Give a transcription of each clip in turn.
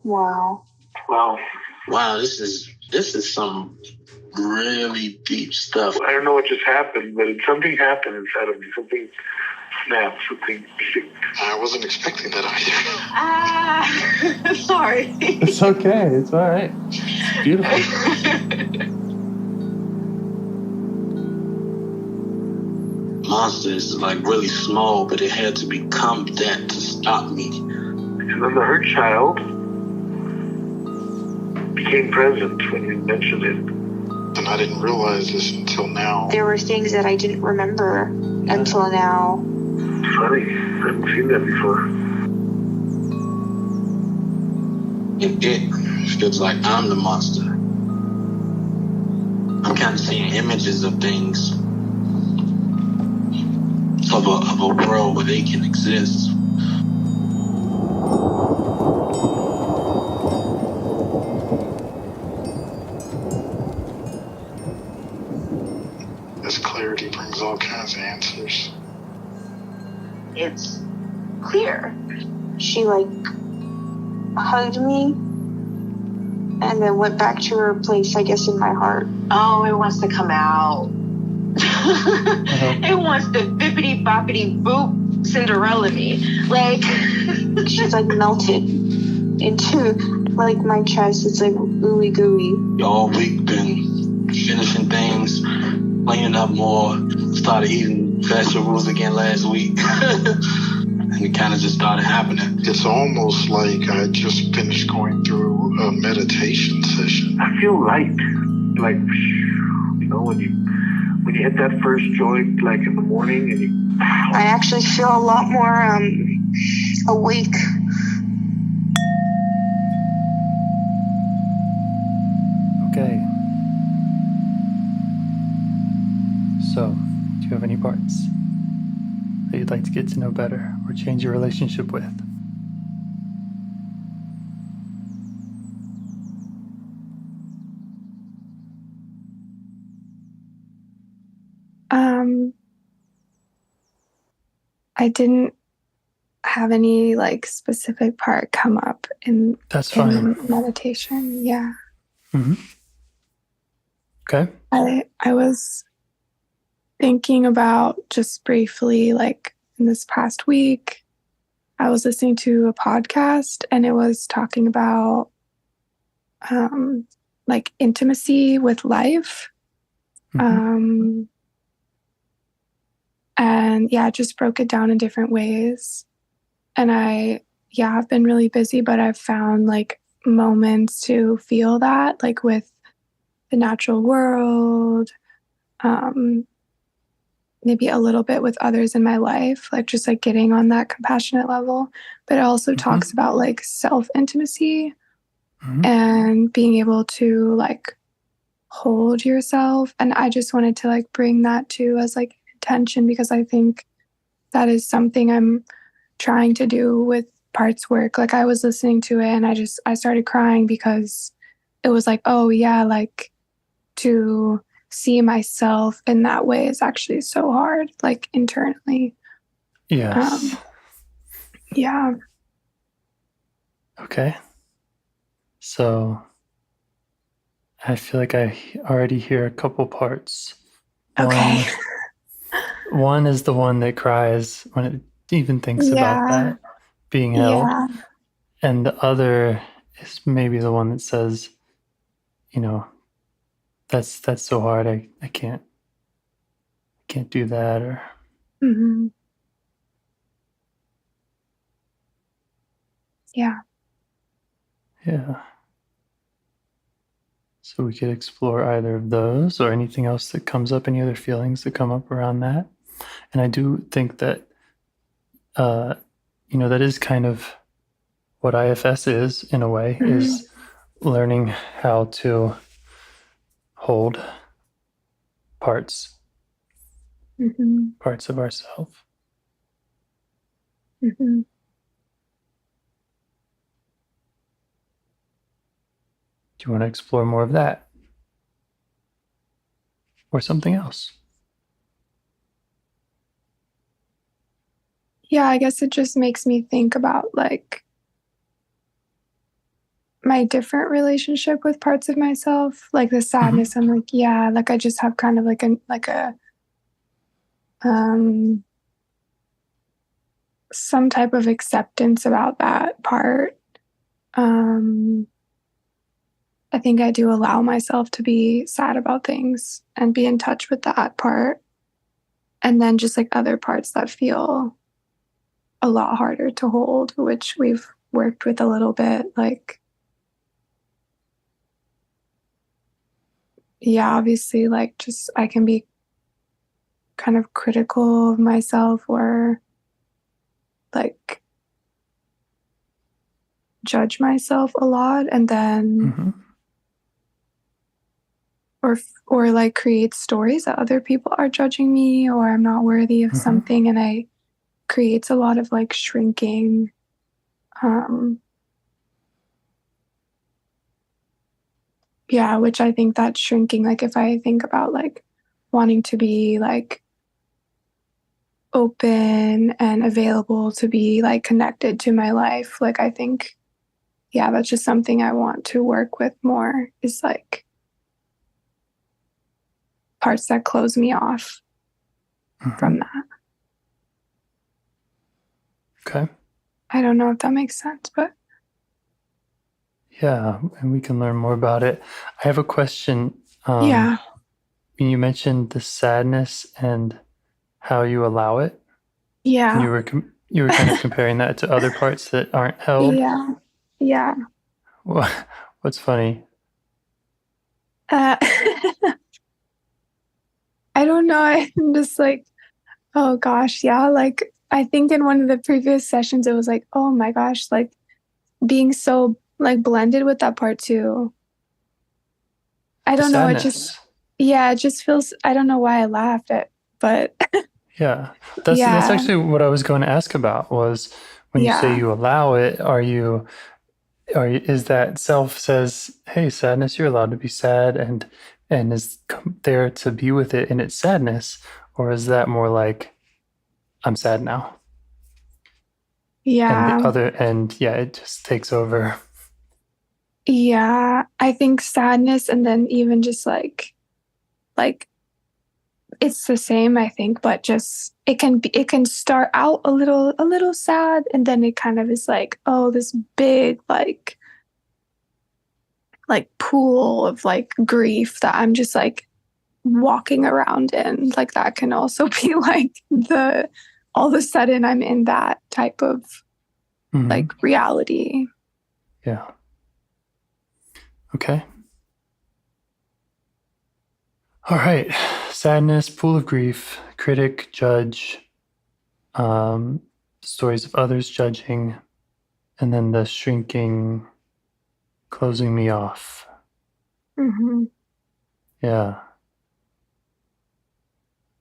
Wow. Wow, this is some really deep stuff. I don't know what just happened, but something happened inside of me. Something snapped, something clicked. I wasn't expecting that either. Sorry. It's okay. It's all right. It's beautiful. Monster is like really small, but it had to become that to stop me. And then the hurt child became present when you mentioned it. And I didn't realize this until now. There were things that I didn't remember until now. Funny, I haven't seen that before. And it feels like I'm the monster. I'm kind of seeing images of things, of a world where they can exist. This clarity brings all kinds of answers. It's clear. She hugged me and then went back to her place, I guess, in my heart. Oh, it wants to come out. It wants to bippity boppity boop Cinderella me. She's melted into my chest. It's ooey gooey. All week been finishing things, cleaning up more, started eating vegetables again last week. And it kind of just started happening. It's almost like I just finished going through a meditation session. I feel light. When you hit that first joint, in the morning, and I actually feel a lot more awake. Okay. So, do you have any parts that you'd like to get to know better or change your relationship with? I didn't have any specific part come up in That's fine. In meditation. Yeah. Mm-hmm. Okay. I was thinking about just briefly, in this past week, I was listening to a podcast and it was talking about intimacy with life. Mm-hmm. And yeah, it just broke it down in different ways. And I've been really busy, but I've found moments to feel that, with the natural world, maybe a little bit with others in my life, just getting on that compassionate level. But it also talks about self-intimacy and being able to hold yourself. And I just wanted to bring that to as intention, because I think that is something I'm trying to do with parts work. I was listening to it and I started crying because it was oh yeah, to see myself in that way is actually so hard, internally. Yes. Yeah. Okay. So I feel like I already hear a couple parts. Okay. One is the one that cries when it even thinks about that being held. Yeah. And the other is maybe the one that says, that's so hard. I can't do that. Or Yeah. Yeah. So we could explore either of those or anything else that comes up, any other feelings that come up around that. And I do think that, that is kind of what IFS is, in a way, is learning how to hold parts of ourselves. Mm-hmm. Do you want to explore more of that? Or something else? Yeah, I guess it just makes me think about my different relationship with parts of myself, like the sadness. I'm like, yeah, like I just have kind of like a some type of acceptance about that part. I think I do allow myself to be sad about things and be in touch with that part. And then just like other parts that feel a lot harder to hold, which we've worked with a little bit. Like, yeah, obviously, like just I can be kind of critical of myself or like judge myself a lot, and then or like create stories that other people are judging me or I'm not worthy of something, and I creates a lot of like shrinking. Yeah, which I think that shrinking, like if I think about like wanting to be like open and available to be like connected to my life, like I think, yeah, that's just something I want to work with more, is like parts that close me off from that. Okay. I don't know if that makes sense, but yeah, and we can learn more about it. I have a question. Yeah. You mentioned the sadness and how you allow it. Yeah. And you were kind of comparing that to other parts that aren't held. Yeah. Yeah. What's funny? I don't know. I'm just like, oh gosh, yeah. Like I think in one of the previous sessions, it was like, oh my gosh, like being so like blended with that part too. I don't know. It just, yeah, it just feels. I don't know why I laughed at, but yeah, that's actually what I was going to ask about. Was when you say you allow it, is that self says, hey, sadness, you're allowed to be sad, and is there to be with it in its sadness, or is that more like, I'm sad now? Yeah. And the other, it just takes over. Yeah, I think sadness, and then even just like it's the same, I think, but just it can start out a little sad, and then it kind of is like, oh, this big like pool of like grief that I'm just like walking around in. Like that can also be like all of a sudden I'm in that type of like reality. Yeah. Okay. All right. Sadness, pool of grief, critic, judge, stories of others judging, and then the shrinking, closing me off. Yeah.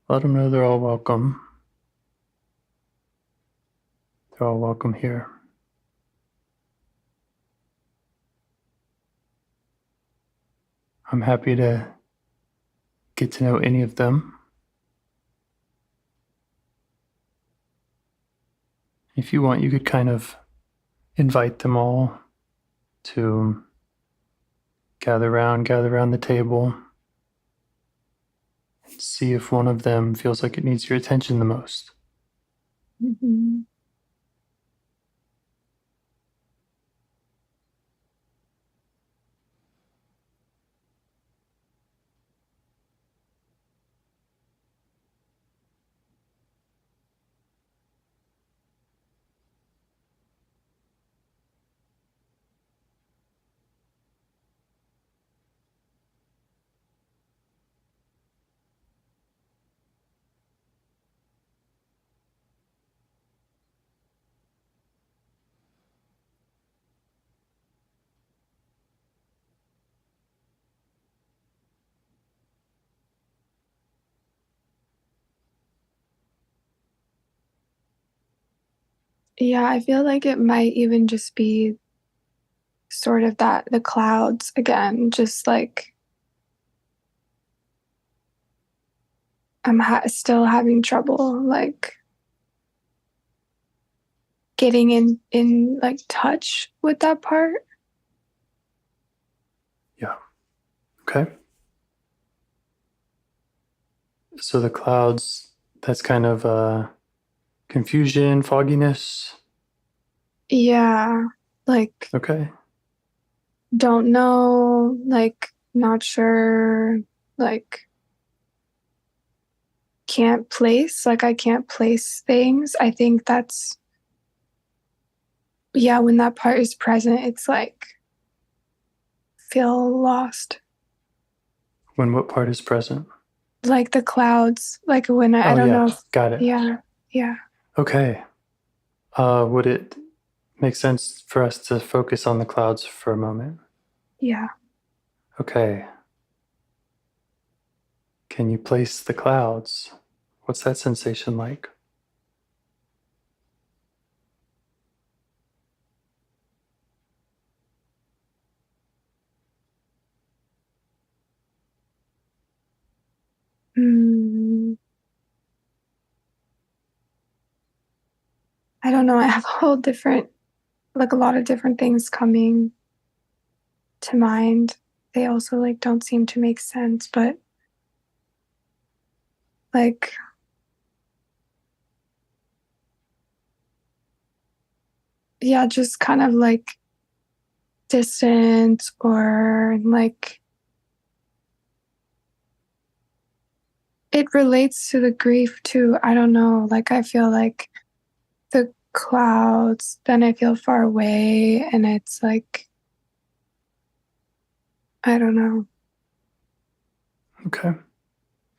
Let them know they're all welcome. They're all welcome here. I'm happy to get to know any of them. If you want, you could kind of invite them all to gather around the table, and see if one of them feels like it needs your attention the most. Yeah, I feel like it might even just be sort of that the clouds again, just like I'm still having trouble like getting in like touch with that part. Okay. So the clouds, that's kind of confusion, fogginess. Yeah. Like, Okay. don't know, like, not sure, like, can't place, like, I can't place things. I think that's, yeah, when that part is present, it's like, feel lost. When what part is present? Like the clouds, like when I don't know. Got it. Yeah. Yeah. Okay. Would it make sense for us to focus on the clouds for a moment? Yeah. Okay. Can you place the clouds? What's that sensation like? I don't know. I have a whole different, like a lot of different things coming to mind. They also like don't seem to make sense, but like, yeah, just kind of like distant or like it relates to the grief too. I don't know. Like, I feel like the clouds, then I feel far away, and it's like, I don't know. Okay.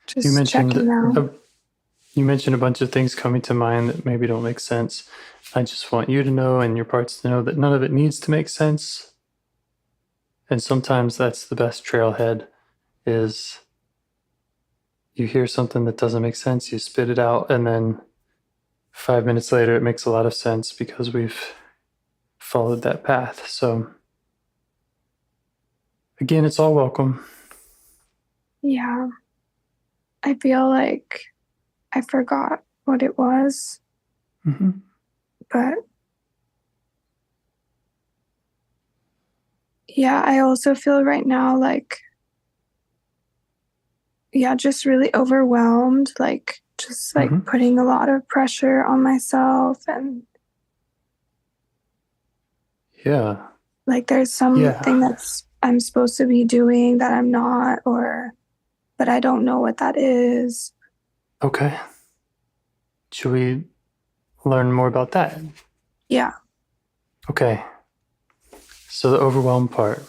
Just checking out. You mentioned a bunch of things coming to mind that maybe don't make sense. I just want you to know and your parts to know that none of it needs to make sense. And sometimes that's the best trailhead is you hear something that doesn't make sense, you spit it out, and then 5 minutes later it makes a lot of sense because we've followed that path. So again, it's all welcome. Yeah. I feel like I forgot what it was, but yeah, I also feel right now like, yeah, just really overwhelmed, like just like putting a lot of pressure on myself, and yeah, like there's something that's I'm supposed to be doing that I'm not, or but I don't know what that is. Okay. Should we learn more about that? Yeah. Okay. So the overwhelmed part.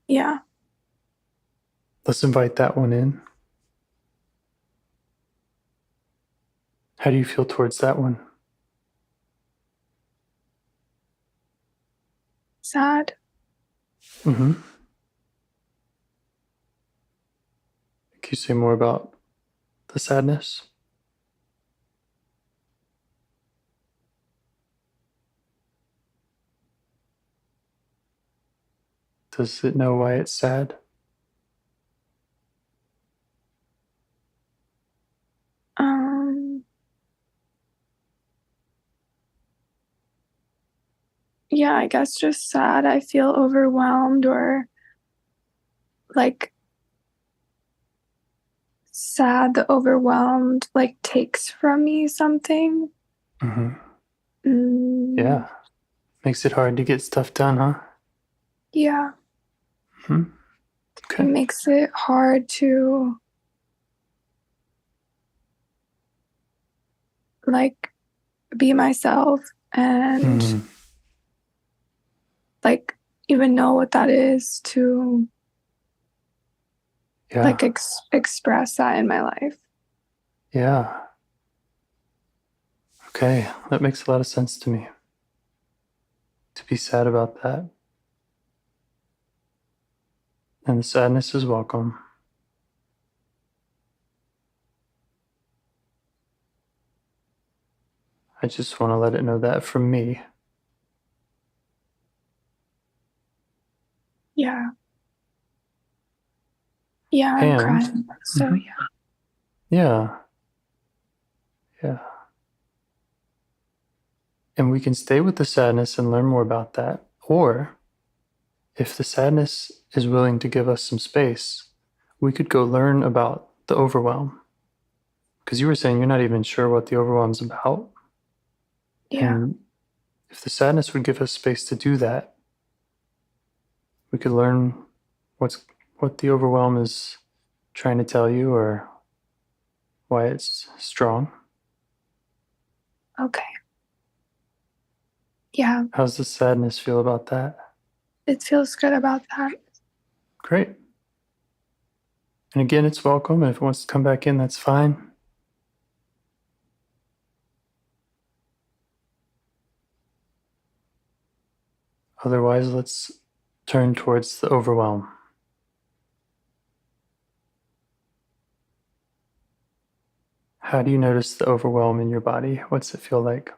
Yeah. Let's invite that one in. How do you feel towards that one? Sad. Can you say more about the sadness? Does it know why it's sad? Yeah, I guess just sad. I feel overwhelmed, or like sad, the overwhelmed like takes from me something. Yeah. Makes it hard to get stuff done, huh? Yeah. Okay. It makes it hard to like be myself and like even know what that is to like express that in my life. Yeah. Okay, that makes a lot of sense to me. To be sad about that. And the sadness is welcome. I just want to let it know that from me. Yeah. Yeah, I'm crying. So Yeah. Yeah. And we can stay with the sadness and learn more about that. Or if the sadness is willing to give us some space, we could go learn about the overwhelm. Because you were saying you're not even sure what the overwhelm's about. Yeah. And if the sadness would give us space to do that, we could learn what the overwhelm is trying to tell you or why it's strong. Okay. Yeah. How's the sadness feel about that? It feels good about that. Great. And again, it's welcome. And if it wants to come back in, that's fine. Otherwise, let's turn towards the overwhelm. How do you notice the overwhelm in your body? What's it feel like?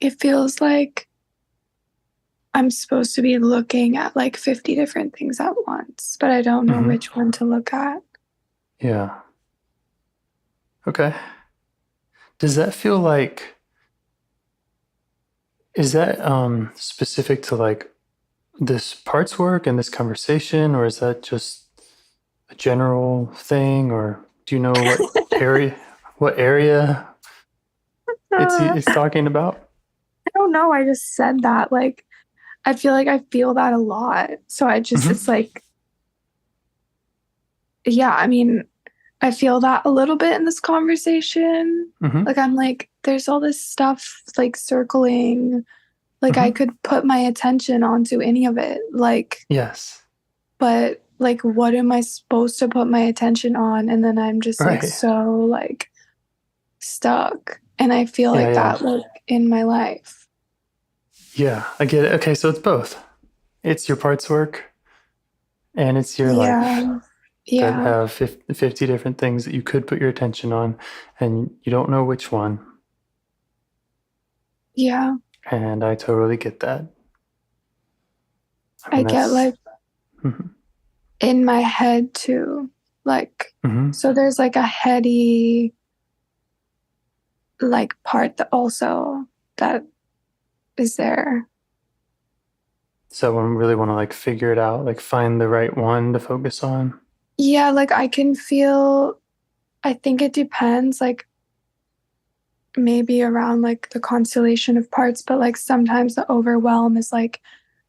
It feels like I'm supposed to be looking at like 50 different things at once, but I don't know which one to look at. Yeah. Okay. Does that feel like, is that specific to like this parts work and this conversation, or is that just a general thing, or do you know what area it's talking about? I don't know. I just said that. Like, I feel like I feel that a lot. So it's like, yeah, I mean, I feel that a little bit in this conversation. Like, I'm like, there's all this stuff like circling. Like, I could put my attention onto any of it. Like, yes. But like, what am I supposed to put my attention on? And then I'm just like so like stuck. And I feel like that like in my life. Yeah, I get it. Okay, so it's both. It's your parts work and it's your life that have 50 different things that you could put your attention on and you don't know which one. Yeah. And I totally get that. I get like in my head too. Like, so there's like a heady like part that also that is there. So when we really want to like figure it out, like find the right one to focus on. Yeah, like I can feel, I think it depends, like maybe around like the constellation of parts, but like sometimes the overwhelm is like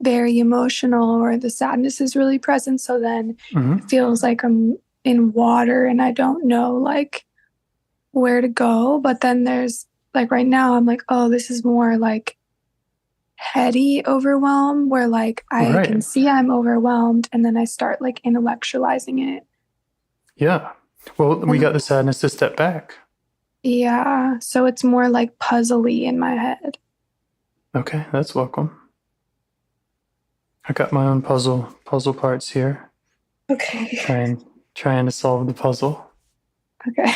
very emotional or the sadness is really present. So then it feels like I'm in water and I don't know like where to go. But then there's like right now I'm like, oh, this is more like heady overwhelm where like I can see I'm overwhelmed and then I start like intellectualizing it. Yeah. Well, we got the sadness to step back. Yeah. So it's more like puzzly in my head. Okay, that's welcome. I got my own puzzle parts here. Okay. Trying to solve the puzzle. Okay.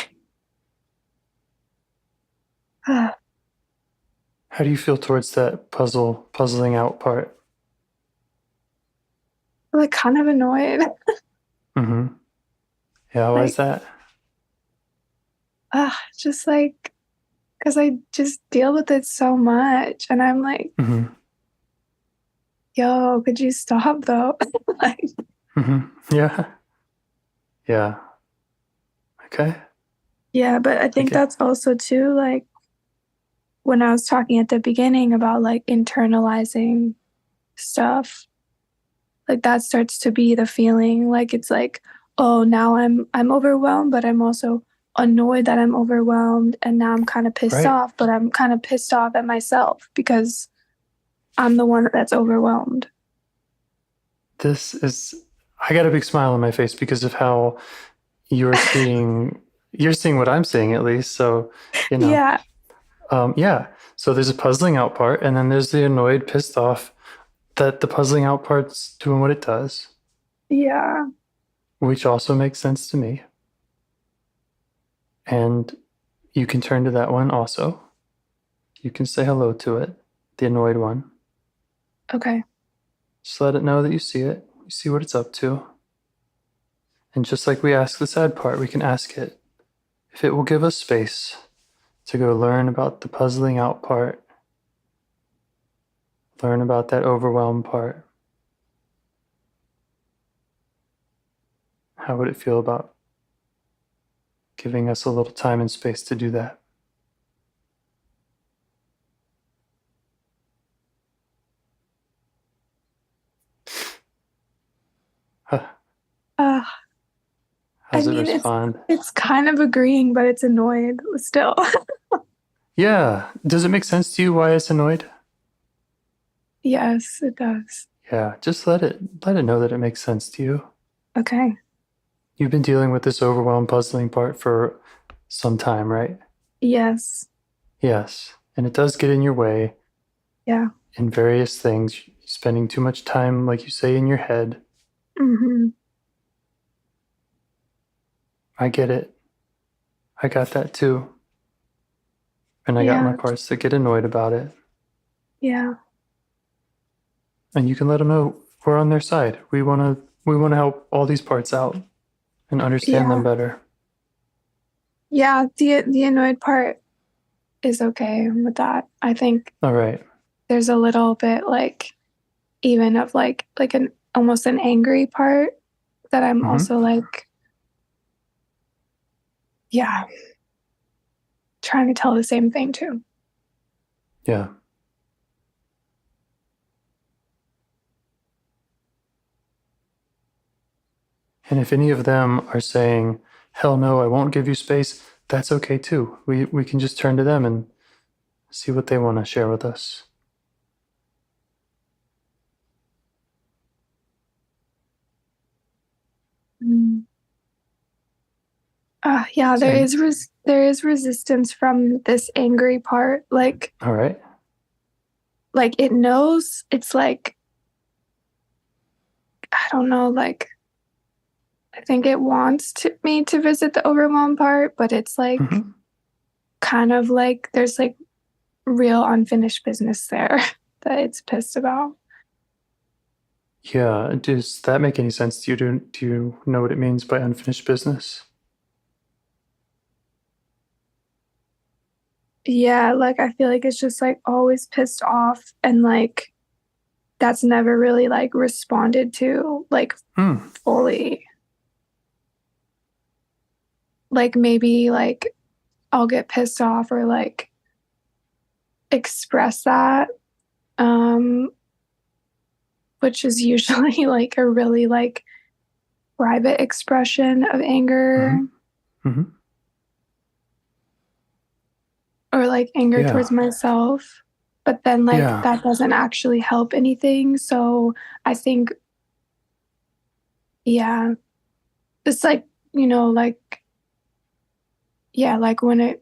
How do you feel towards that puzzling out part? Like kind of annoyed. Yeah, why is that? Just like, because I just deal with it so much. And I'm like, yo, could you stop though? Like, Yeah. Yeah. Okay. Yeah, but I think that's also too, like, when I was talking at the beginning about like internalizing stuff, like that starts to be the feeling. Like it's like, oh, now I'm overwhelmed, but I'm also annoyed that I'm overwhelmed, and now I'm kind of pissed off, but I'm kind of pissed off at myself because I'm the one that's overwhelmed. I got a big smile on my face because of how you're seeing what I'm seeing, at least. So, you know. Yeah. So there's a puzzling out part, and then there's the annoyed, pissed off that the puzzling out part's doing what it does. Yeah. Which also makes sense to me. And you can turn to that one also. You can say hello to it, the annoyed one. Okay. Just let it know that you see it. You see what it's up to. And just like we ask the sad part, we can ask it if it will give us space to go learn about the puzzling out part learn about that overwhelmed part. How would it feel about giving us a little time and space to do that? Huh. How's it respond? It's kind of agreeing, but it's annoyed still. Yeah. Does it make sense to you why it's annoyed? Yes, it does. Yeah, just let it know that it makes sense to you. Okay. You've been dealing with this overwhelmed, puzzling part for some time, right? Yes. Yes. And it does get in your way. Yeah. In various things, spending too much time, like you say, in your head. Mm-hmm. I get it. I got that too. And I got my parts that get annoyed about it. Yeah. And you can let them know we're on their side. We want to help all these parts out and understand them better. Yeah, the annoyed part is okay with that. I think. All right. There's a little bit like even of like an almost an angry part that I'm also like, yeah, trying to tell the same thing too. Yeah. And if any of them are saying, hell no, I won't give you space, that's okay too. We can just turn to them and see what they want to share with us. Yeah, there is resistance from this angry part. Like, all right. Like it knows, it's like, I don't know, like, I think it wants me to visit the overwhelmed part, but it's like, kind of like, there's like real unfinished business there that it's pissed about. Yeah. Does that make any sense to you? Do you know what it means by unfinished business? Yeah, like I feel like it's just like always pissed off, and like that's never really like responded to like fully. Like maybe like I'll get pissed off or like express that, which is usually like a really like private expression of anger. Or like anger towards myself, but then like that doesn't actually help anything. So I think, it's like, like, like when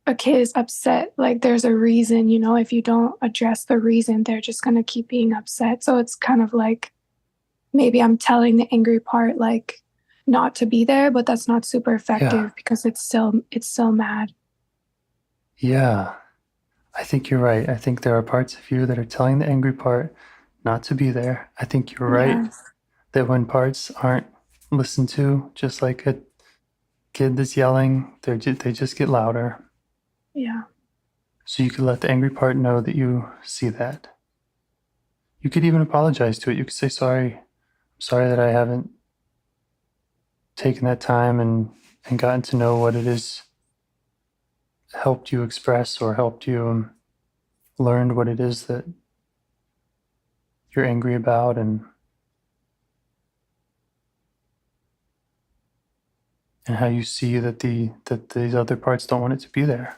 a kid is upset, like there's a reason, if you don't address the reason, they're just going to keep being upset. So it's kind of like, maybe I'm telling the angry part, like not to be there, but that's not super effective because it's still mad. Yeah, I think you're right. I think there are parts of you that are telling the angry part not to be there. I think you're right that when parts aren't listened to, just like a kid that's yelling, they just get louder. Yeah. So you could let the angry part know that you see that. You could even apologize to it. You could say, sorry. I'm sorry that I haven't taken that time and gotten to know what it is helped you express or helped you learned what it is that you're angry about and how you see that these other parts don't want it to be there.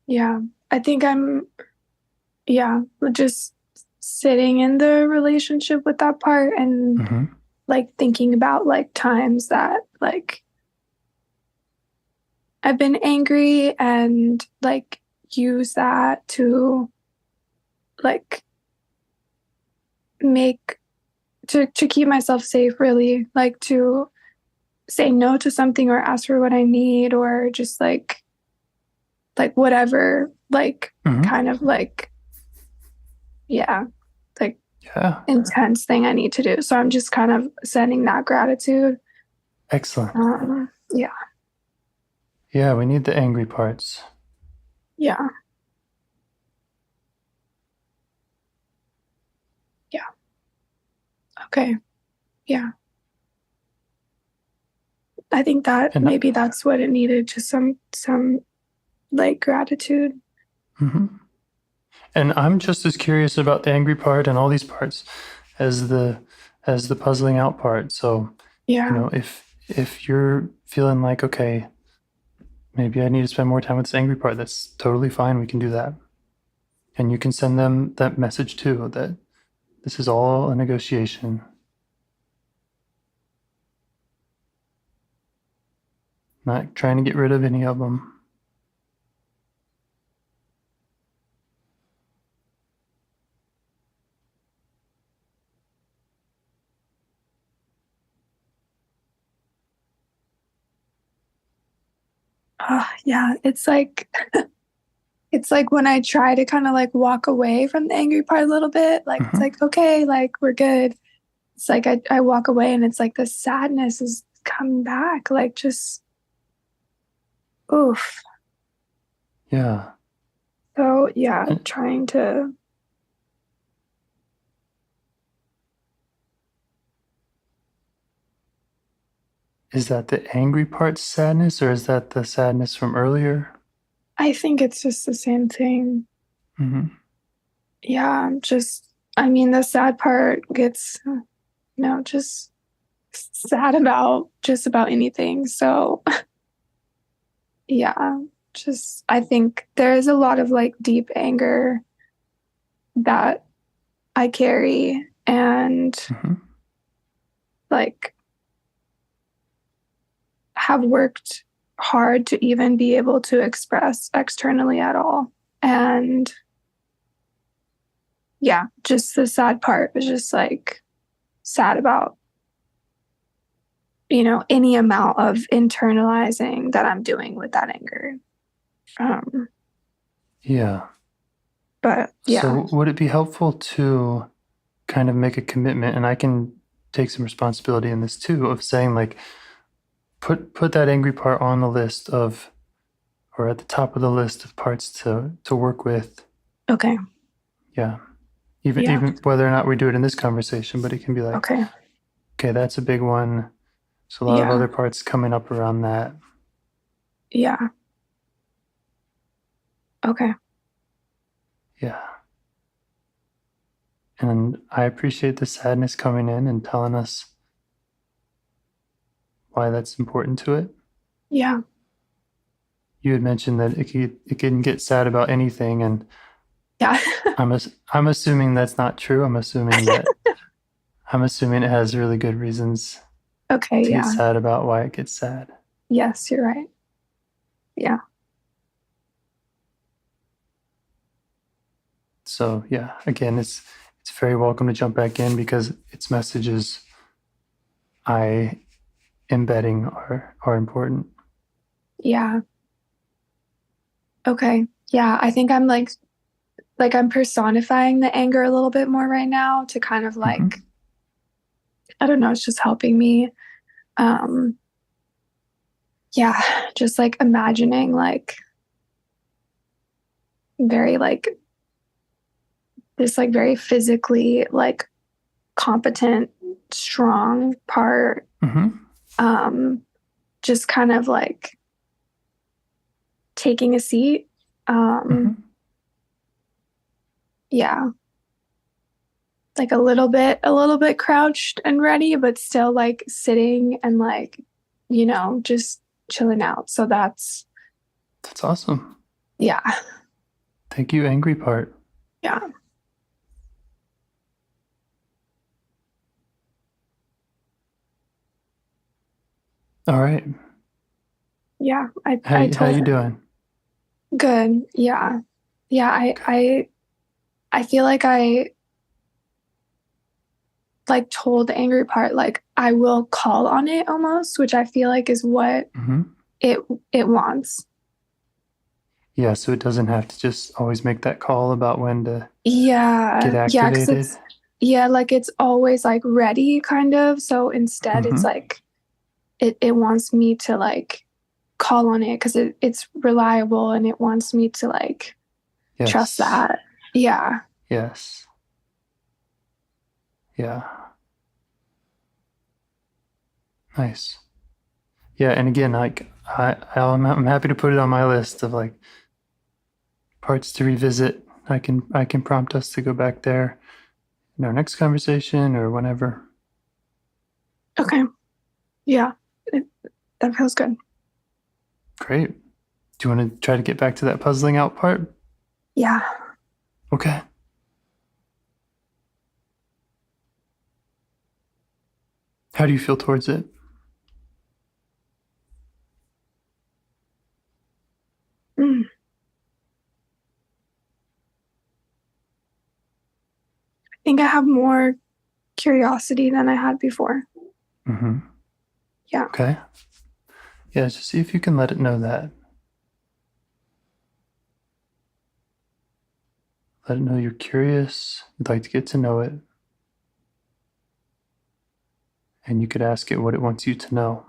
Yeah, I think I'm just sitting in the relationship with that part and like thinking about like times that like I've been angry and like use that to like make to keep myself safe, really, like to say no to something or ask for what I need or just like whatever, like kind of like like Yeah. intense thing I need to do. So I'm just kind of sending that gratitude. Excellent. Yeah. Yeah, we need the angry parts. Yeah. Yeah. Okay. Yeah. I think that maybe that's what it needed, just some like gratitude. Mm-hmm. And I'm just as curious about the angry part and all these parts as the puzzling out part. So, yeah, you know, if you're feeling like, okay, maybe I need to spend more time with this angry part, that's totally fine. We can do that. And you can send them that message too, that this is all a negotiation. Not trying to get rid of any of them. Yeah, it's like when I try to kind of like walk away from the angry part a little bit, like it's like, okay, like we're good. It's like I walk away and it's like the sadness is coming back, like just oof. Yeah. So yeah, trying to. Is that the angry part sadness, or is that the sadness from earlier? I think it's just the same thing. Mm-hmm. Yeah, I mean, the sad part gets, just sad about just about anything. So yeah, I think there is a lot of like deep anger that I carry and like have worked hard to even be able to express externally at all. And yeah, just the sad part was just like sad about, any amount of internalizing that I'm doing with that anger. Yeah. But yeah. So would it be helpful to kind of make a commitment, and I can take some responsibility in this too, of saying like, put that angry part on the list of, or at the top of the list of parts to work with. Okay. Yeah. Even whether or not we do it in this conversation, but it can be like, okay, that's a big one. So a lot of other parts coming up around that. Yeah. Okay. Yeah. And I appreciate the sadness coming in and telling us why that's important to it. Yeah. You had mentioned that it can get sad about anything, and yeah. I'm assuming that's not true. I'm assuming it has really good reasons to get sad about why it gets sad. Yes, you're right. Yeah. So yeah, again, it's very welcome to jump back in, because its messages I embedding are important. Yeah. Okay. Yeah, I think I'm like I'm personifying the anger a little bit more right now to kind of like I don't know, it's just helping me. Yeah, just like imagining like very like this like very physically like competent, strong part. Just kind of like taking a seat. Yeah. Like a little bit crouched and ready, but still like sitting and like, just chilling out. So that's awesome. Yeah. Thank you, angry part. Yeah. All right. Yeah. How you doing? Good. Yeah. Yeah. I feel like I like told the angry part, like I will call on it almost, which I feel like is what it wants. Yeah, so it doesn't have to just always make that call about when to get activated. Yeah, like it's always like ready kind of. So instead it's like it wants me to like call on it because it's reliable and it wants me to like trust that. Yeah. Yes. Yeah. Nice. Yeah, and again, like I'm happy to put it on my list of like parts to revisit. I can prompt us to go back there in our next conversation or whenever. Okay. Yeah. That feels good. Great. Do you want to try to get back to that puzzling out part? Yeah. Okay. How do you feel towards it? I think I have more curiosity than I had before. Yeah. Okay. Yeah, just see if you can let it know that. Let it know you're curious, you'd like to get to know it. And you could ask it what it wants you to know.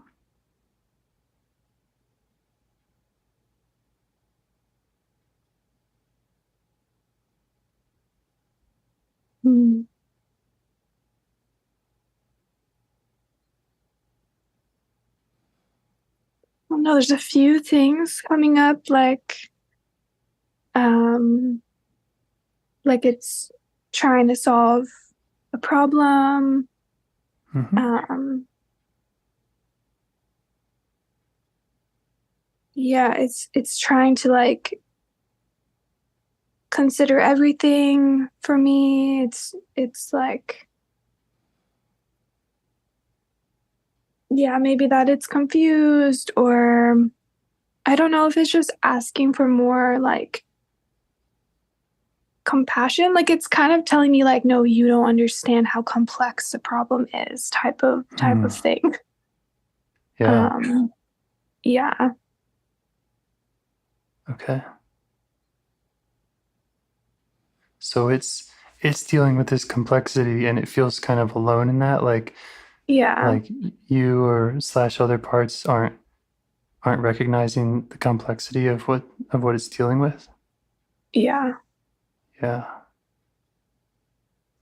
Well, no, there's a few things coming up like it's trying to solve a problem. Yeah, it's trying to like consider everything for me. It's like, yeah, maybe that it's confused, or I don't know if it's just asking for more like compassion. Like it's kind of telling me like, no, you don't understand how complex the problem is, type of thing. Yeah. Yeah. Okay. So it's dealing with this complexity and it feels kind of alone in that, like you or / other parts aren't recognizing the complexity of what it's dealing with. Yeah. Yeah.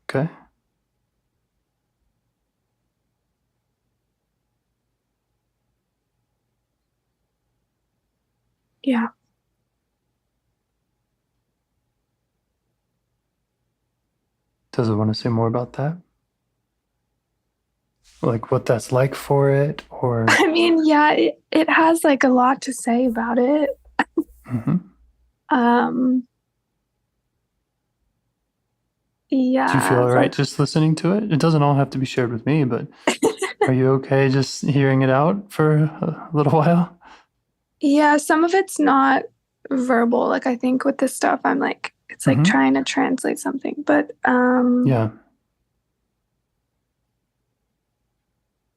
Okay. Yeah. Does it want to say more about that? Like what that's like for it, or? I mean, yeah, it has like a lot to say about it. Yeah. Do you feel all right just listening to it? It doesn't all have to be shared with me, but are you okay just hearing it out for a little while? Yeah, some of it's not verbal. Like I think with this stuff, I'm like, it's like trying to translate something, but yeah.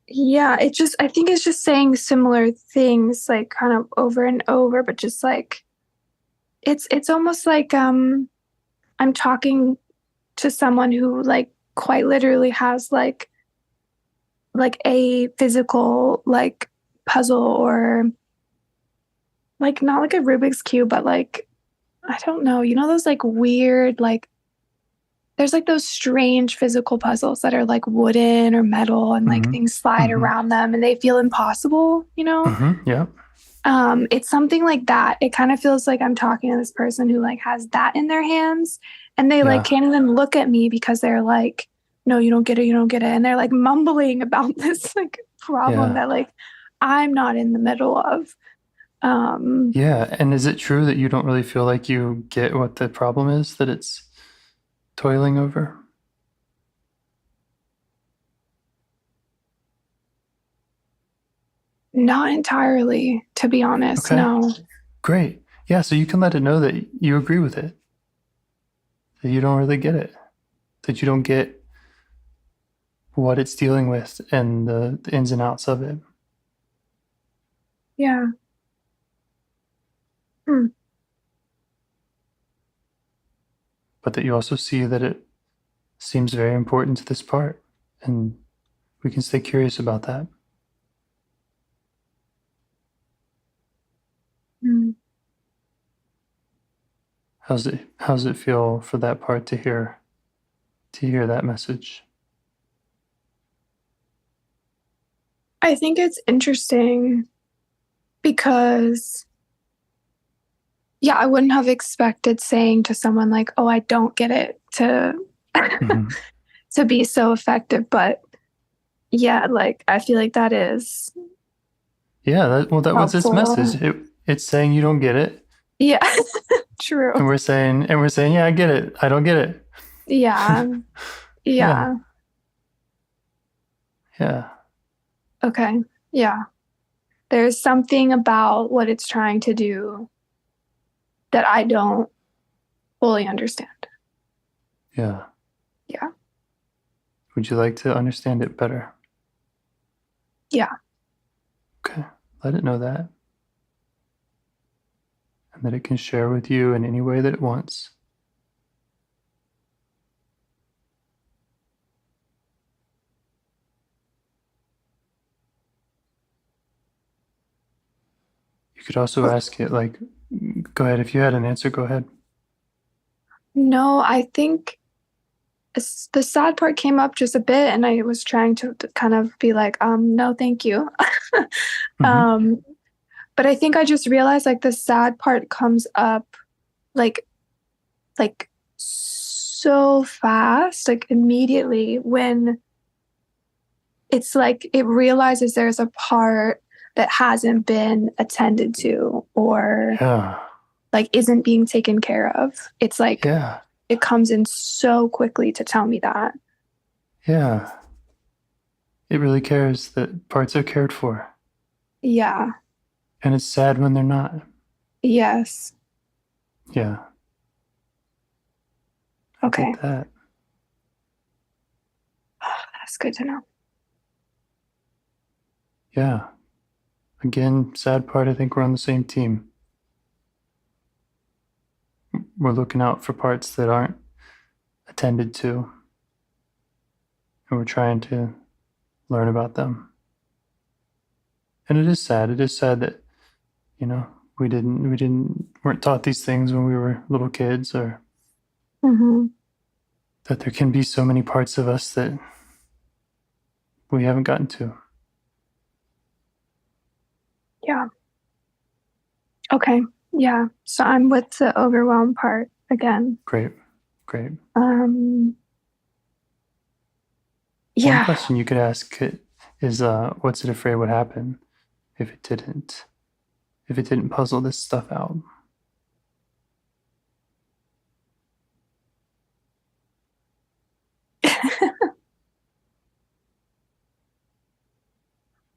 Yeah, I think it's just saying similar things like kind of over and over, but just like it's almost like I'm talking to someone who like quite literally has like a physical like puzzle, or like not like a Rubik's Cube, but like I don't know, you know those like weird like there's like those strange physical puzzles that are like wooden or metal and like things slide around them and they feel impossible, you know? Yeah. It's something like that. It kind of feels like I'm talking to this person who like has that in their hands and they like can't even look at me because they're like, no, you don't get it, you don't get it. And they're like mumbling about this like problem that like I'm not in the middle of. Yeah. And is it true that you don't really feel like you get what the problem is that it's toiling over? Not entirely, to be honest. Okay. No. Great. Yeah. So you can let it know that you agree with it, that you don't really get it, that you don't get what it's dealing with and the ins and outs of it. Yeah. But that you also see that it seems very important to this part, and we can stay curious about that. Mm. How's it feel for that part to hear that message? I think it's interesting because, yeah, I wouldn't have expected saying to someone like, "Oh, I don't get it," to to be so effective. But yeah, like I feel like that is that was its message. It's saying you don't get it. Yeah, true. And we're saying, yeah, I get it. I don't get it. Yeah. Yeah. Yeah. Okay. Yeah. There's something about what it's trying to do that I don't fully understand. Yeah. Yeah. Would you like to understand it better? Yeah. Okay. Let it know that. And that it can share with you in any way that it wants. You could also ask it, like, go ahead. If you had an answer, go ahead. No, I think the sad part came up just a bit, and I was trying to kind of be like, no, thank you. But I think I just realized like the sad part comes up like so fast, like immediately, when it's like it realizes there's a part that hasn't been attended to or like isn't being taken care of. It's like it comes in so quickly to tell me that. Yeah. It really cares that parts are cared for. Yeah. And it's sad when they're not. Yes. Yeah. Okay. I get that. That's good to know. Yeah. Again, sad part, I think we're on the same team. We're looking out for parts that aren't attended to. And we're trying to learn about them. And it is sad. It is sad that, we weren't taught these things when we were little kids, or that there can be so many parts of us that we haven't gotten to. Yeah. Okay. Yeah. So I'm with the overwhelmed part again. Great. Yeah. One question you could ask is, what's it afraid would happen if it didn't puzzle this stuff out?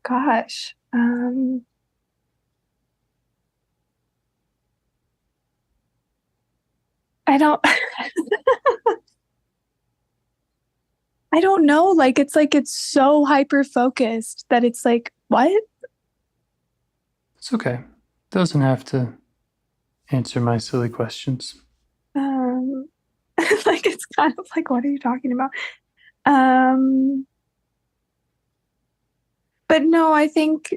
Gosh. I don't I don't know. Like it's so hyper focused that it's like, what? It's okay. Doesn't have to answer my silly questions. Like it's kind of like, what are you talking about? But no, I think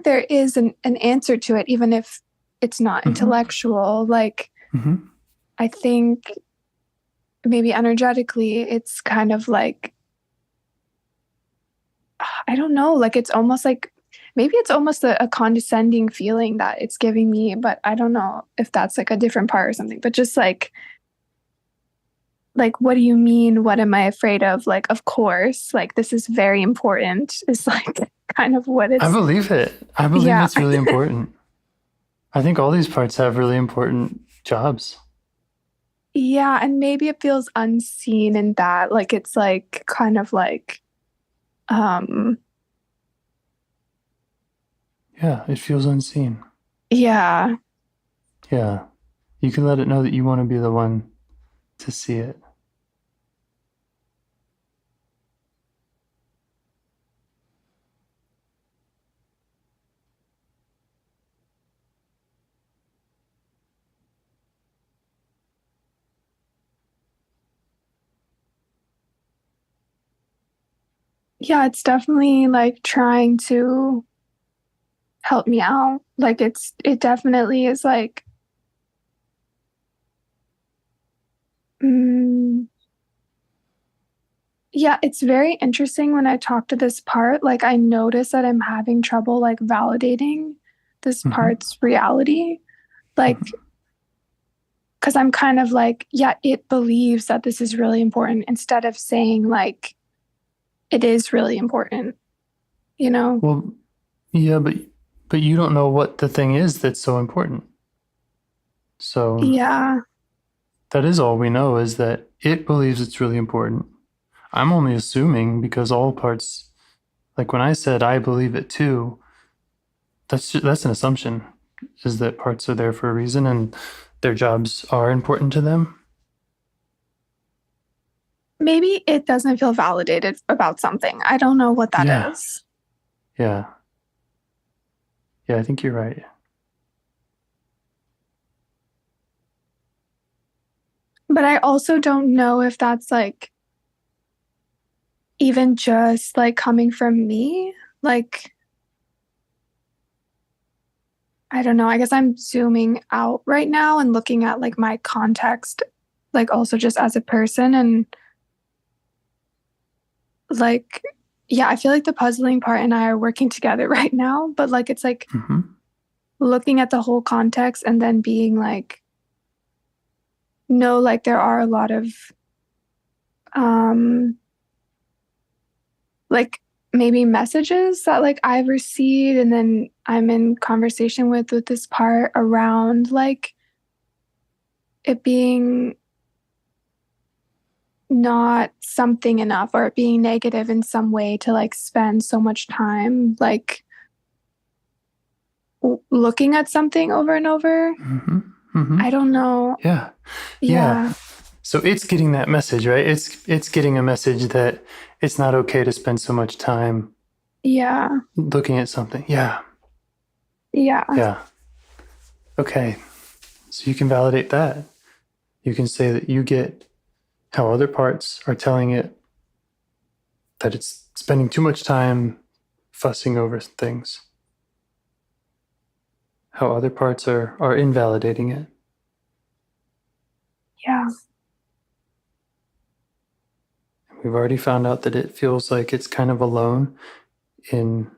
there is an answer to it, even if it's not intellectual. Like I think maybe energetically it's kind of like, I don't know, like it's almost like maybe it's almost a condescending feeling that it's giving me, but I don't know if that's like a different part or something. But just like what do you mean? What am I afraid of? Like, of course, like this is very important. It's like kind of what it's. I believe it. I believe it's really important. I think all these parts have really important jobs. Yeah, and maybe it feels unseen in that, like it's like kind of like, yeah, it feels unseen. Yeah. Yeah, you can let it know that you want to be the one to see it. Yeah, it's definitely like trying to help me out. Like it definitely is like yeah, it's very interesting when I talk to this part. Like I notice that I'm having trouble like validating this part's reality. Like because I'm kind of like, yeah, it believes that this is really important instead of saying like it is really important, you know? Well, yeah, but you don't know what the thing is that's so important. So Yeah. that is all we know, is that it believes it's really important. I'm only assuming because all parts, like when I said I believe it too, that's an assumption, is that parts are there for a reason and their jobs are important to them. Maybe it doesn't feel validated about something. I don't know what that is. Yeah. Yeah, I think you're right. But I also don't know if that's like even just like coming from me. Like, I don't know. I guess I'm zooming out right now and looking at like my context, like also just as a person. And like, yeah, I feel like the puzzling part and I are working together right now. But like, it's like looking at the whole context and then being like, no, like there are a lot of, like maybe messages that like I've received and then I'm in conversation with this part around like it being not something enough or it being negative in some way to like spend so much time like looking at something over and over. I don't know. Yeah. So it's getting that message, right? It's getting a message that it's not okay to spend so much time looking at something. Yeah. Okay. So you can validate that. You can say that you get how other parts are telling it that it's spending too much time fussing over things. How other parts are invalidating it. Yeah. We've already found out that it feels like it's kind of alone in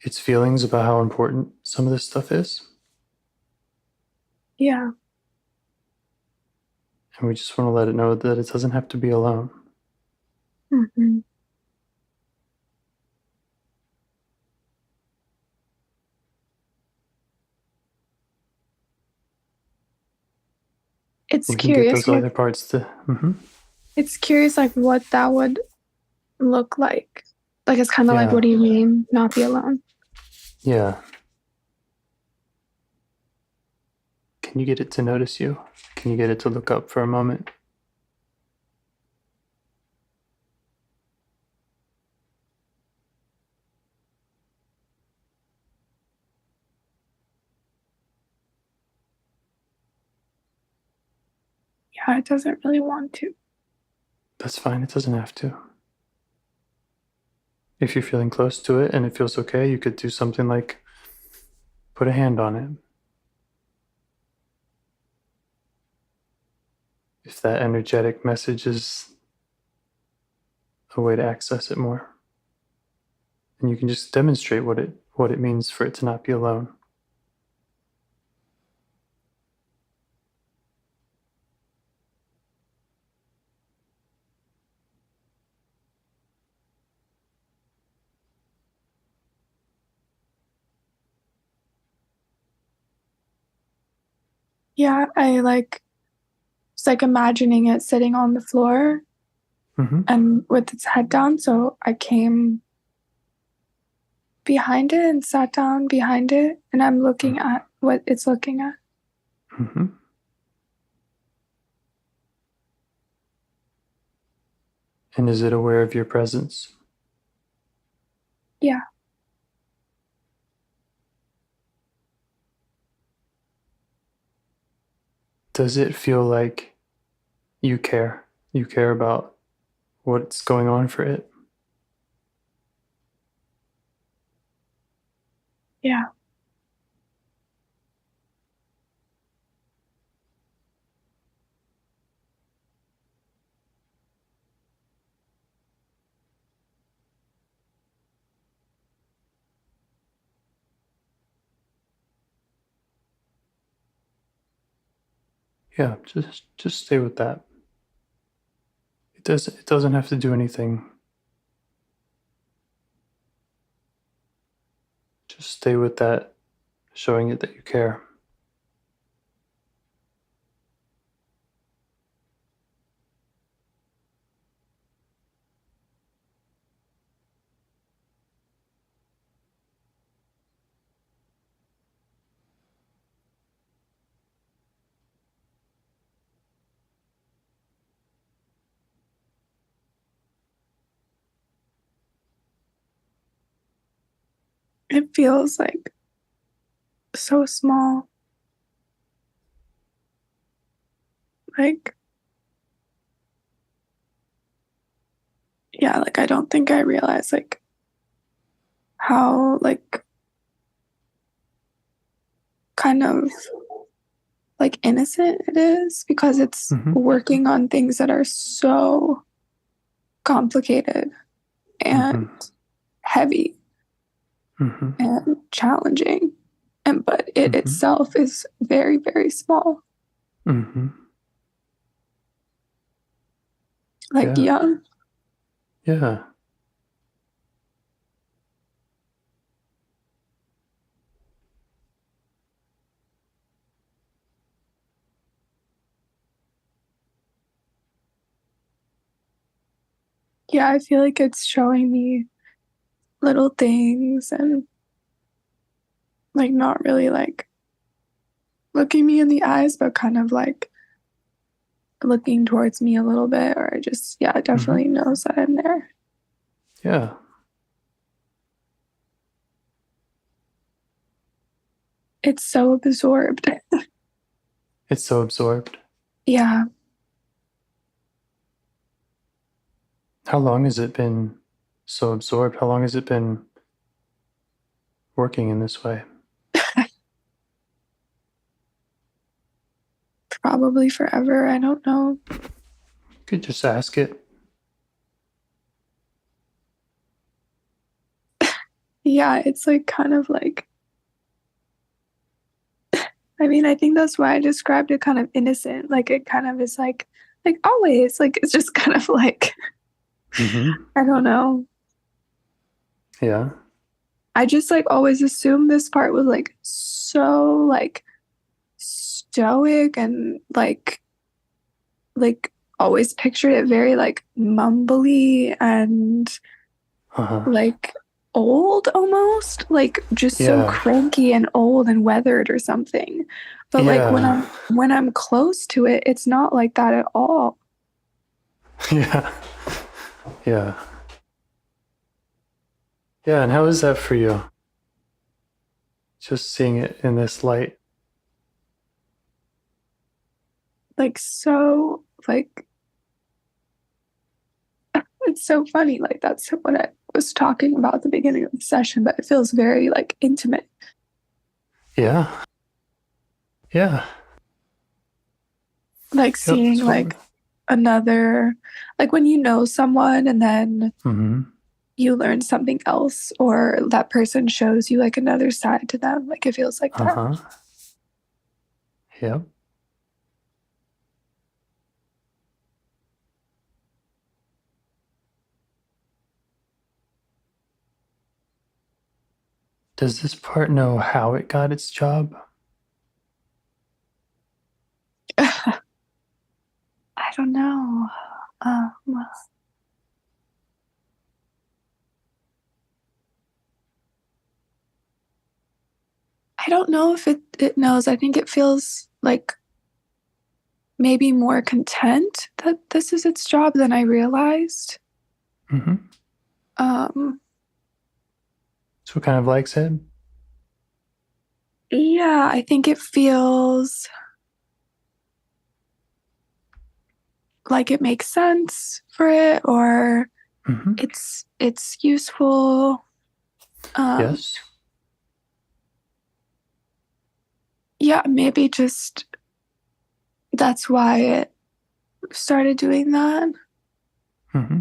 its feelings about how important some of this stuff is. Yeah. And we just want to let it know that it doesn't have to be alone. It's we can curious. Get those other parts to. It's curious, like what that would look like. Like it's kind of like, what do you mean, not be alone? Yeah. Can you get it to notice you? Can you get it to look up for a moment? Yeah, it doesn't really want to. That's fine. It doesn't have to. If you're feeling close to it and it feels okay, you could do something like put a hand on it. If that energetic message is a way to access it more. And you can just demonstrate what it means for it to not be alone. Yeah, I like it's like imagining it sitting on the floor and with its head down. So I came behind it and sat down behind it, and I'm looking at what it's looking at. And is it aware of your presence? Yeah. Does it feel like you care? You care about what's going on for it? Yeah. Yeah, just stay with that. It doesn't have to do anything. Just stay with that, showing it that you care. It feels like so small. Like, yeah, like I don't think I realized like how like kind of like innocent it is, because it's working on things that are so complicated and heavy and challenging, and but it itself is very, very small. Like young. Yeah. Yeah, I feel like it's showing me little things and like not really like looking me in the eyes, but kind of like looking towards me a little bit, or just, yeah, it definitely knows that I'm there. Yeah. It's so absorbed. It's so absorbed. Yeah. How long has it been so absorbed? How long has it been working in this way? Probably forever. I don't know. You could just ask it. Yeah, it's like kind of like, I mean, I think that's why I described it kind of innocent. Like it kind of is like always, like it's just kind of like, I don't know. Yeah. I just like always assumed this part was like so like stoic and like always pictured it very like mumbly and like old, almost like just so cranky and old and weathered or something. But like when I'm close to it, it's not like that at all. Yeah. Yeah. Yeah, and how is that for you? Just seeing it in this light. Like so like it's so funny. Like that's what I was talking about at the beginning of the session, but it feels very like intimate. Yeah. Yeah. Like seeing like another, like when you know someone and then you learn something else, or that person shows you like another side to them. Like it feels like that. Yep. Does this part know how it got its job? I don't know. I don't know if it knows. I think it feels like maybe more content that this is its job than I realized. So it kind of likes it? Yeah, I think it feels like it makes sense for it, or it's useful. Yes. Yeah, maybe just that's why it started doing that. Mm-hmm.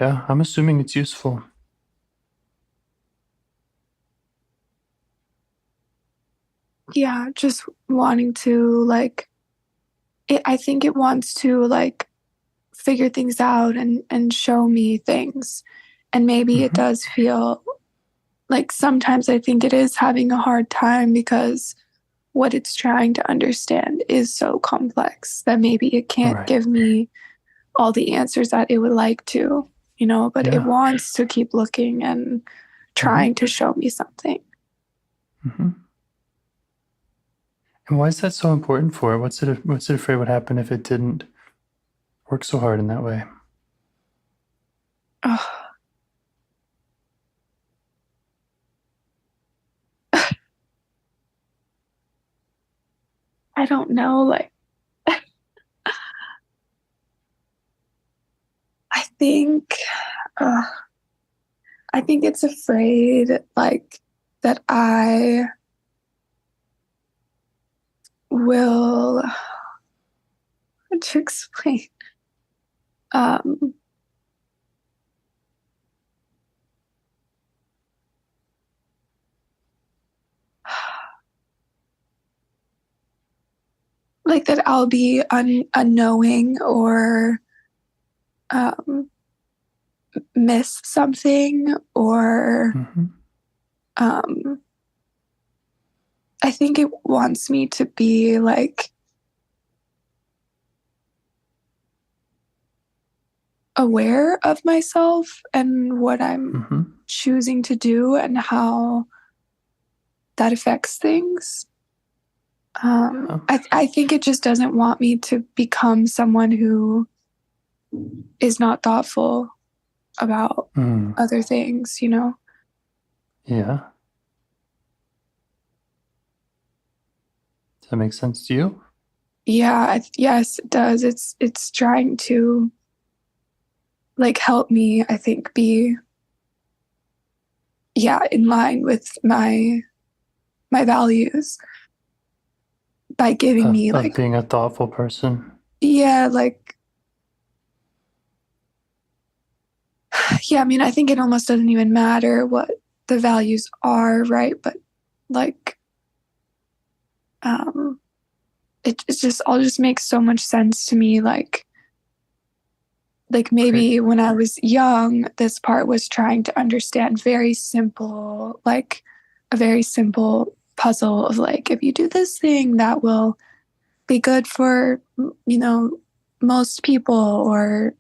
Yeah, I'm assuming it's useful. Yeah, just wanting to like I think it wants to like figure things out and show me things. And maybe it does feel like sometimes I think it is having a hard time because what it's trying to understand is so complex that maybe it can't give me all the answers that it would like to, but it wants to keep looking and trying to show me something. Mm-hmm. And why is that so important for it? What's it afraid would happen if it didn't work so hard in that way? Oh. I don't know, like I think it's afraid like that I will to explain um like that I'll be unknowing or miss something or I think it wants me to be like aware of myself and what I'm choosing to do and how that affects things. I think it just doesn't want me to become someone who is not thoughtful about other things, Yeah. Does that make sense to you? Yeah, yes, it does. It's trying to like help me, I think, be in line with my values by giving me like being a thoughtful person. Like I mean, I think it almost doesn't even matter what the values are, right? But like it just all just makes so much sense to me, like maybe when I was young, this part was trying to understand very simple, like a very simple puzzle of like, if you do this thing, that will be good for, most people, or,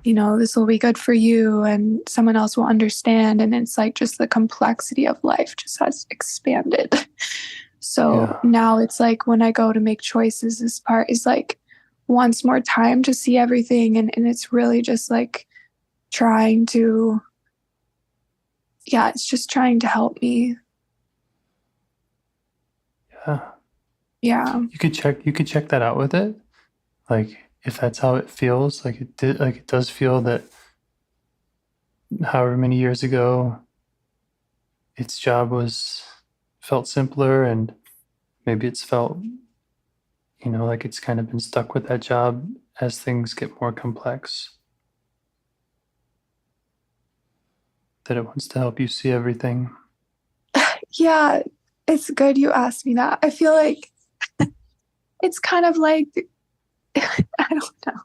this will be good for you and someone else will understand. And it's like just the complexity of life just has expanded. So now it's like when I go to make choices, this part is like, wants more time to see everything, and it's really just like trying to it's just trying to help me. You could check that out with it, like if that's how it feels, like it does feel that however many years ago its job felt simpler, and maybe it's felt like it's kind of been stuck with that job as things get more complex, that it wants to help you see everything. Yeah, it's good you asked me that. I feel like it's kind of like I don't know.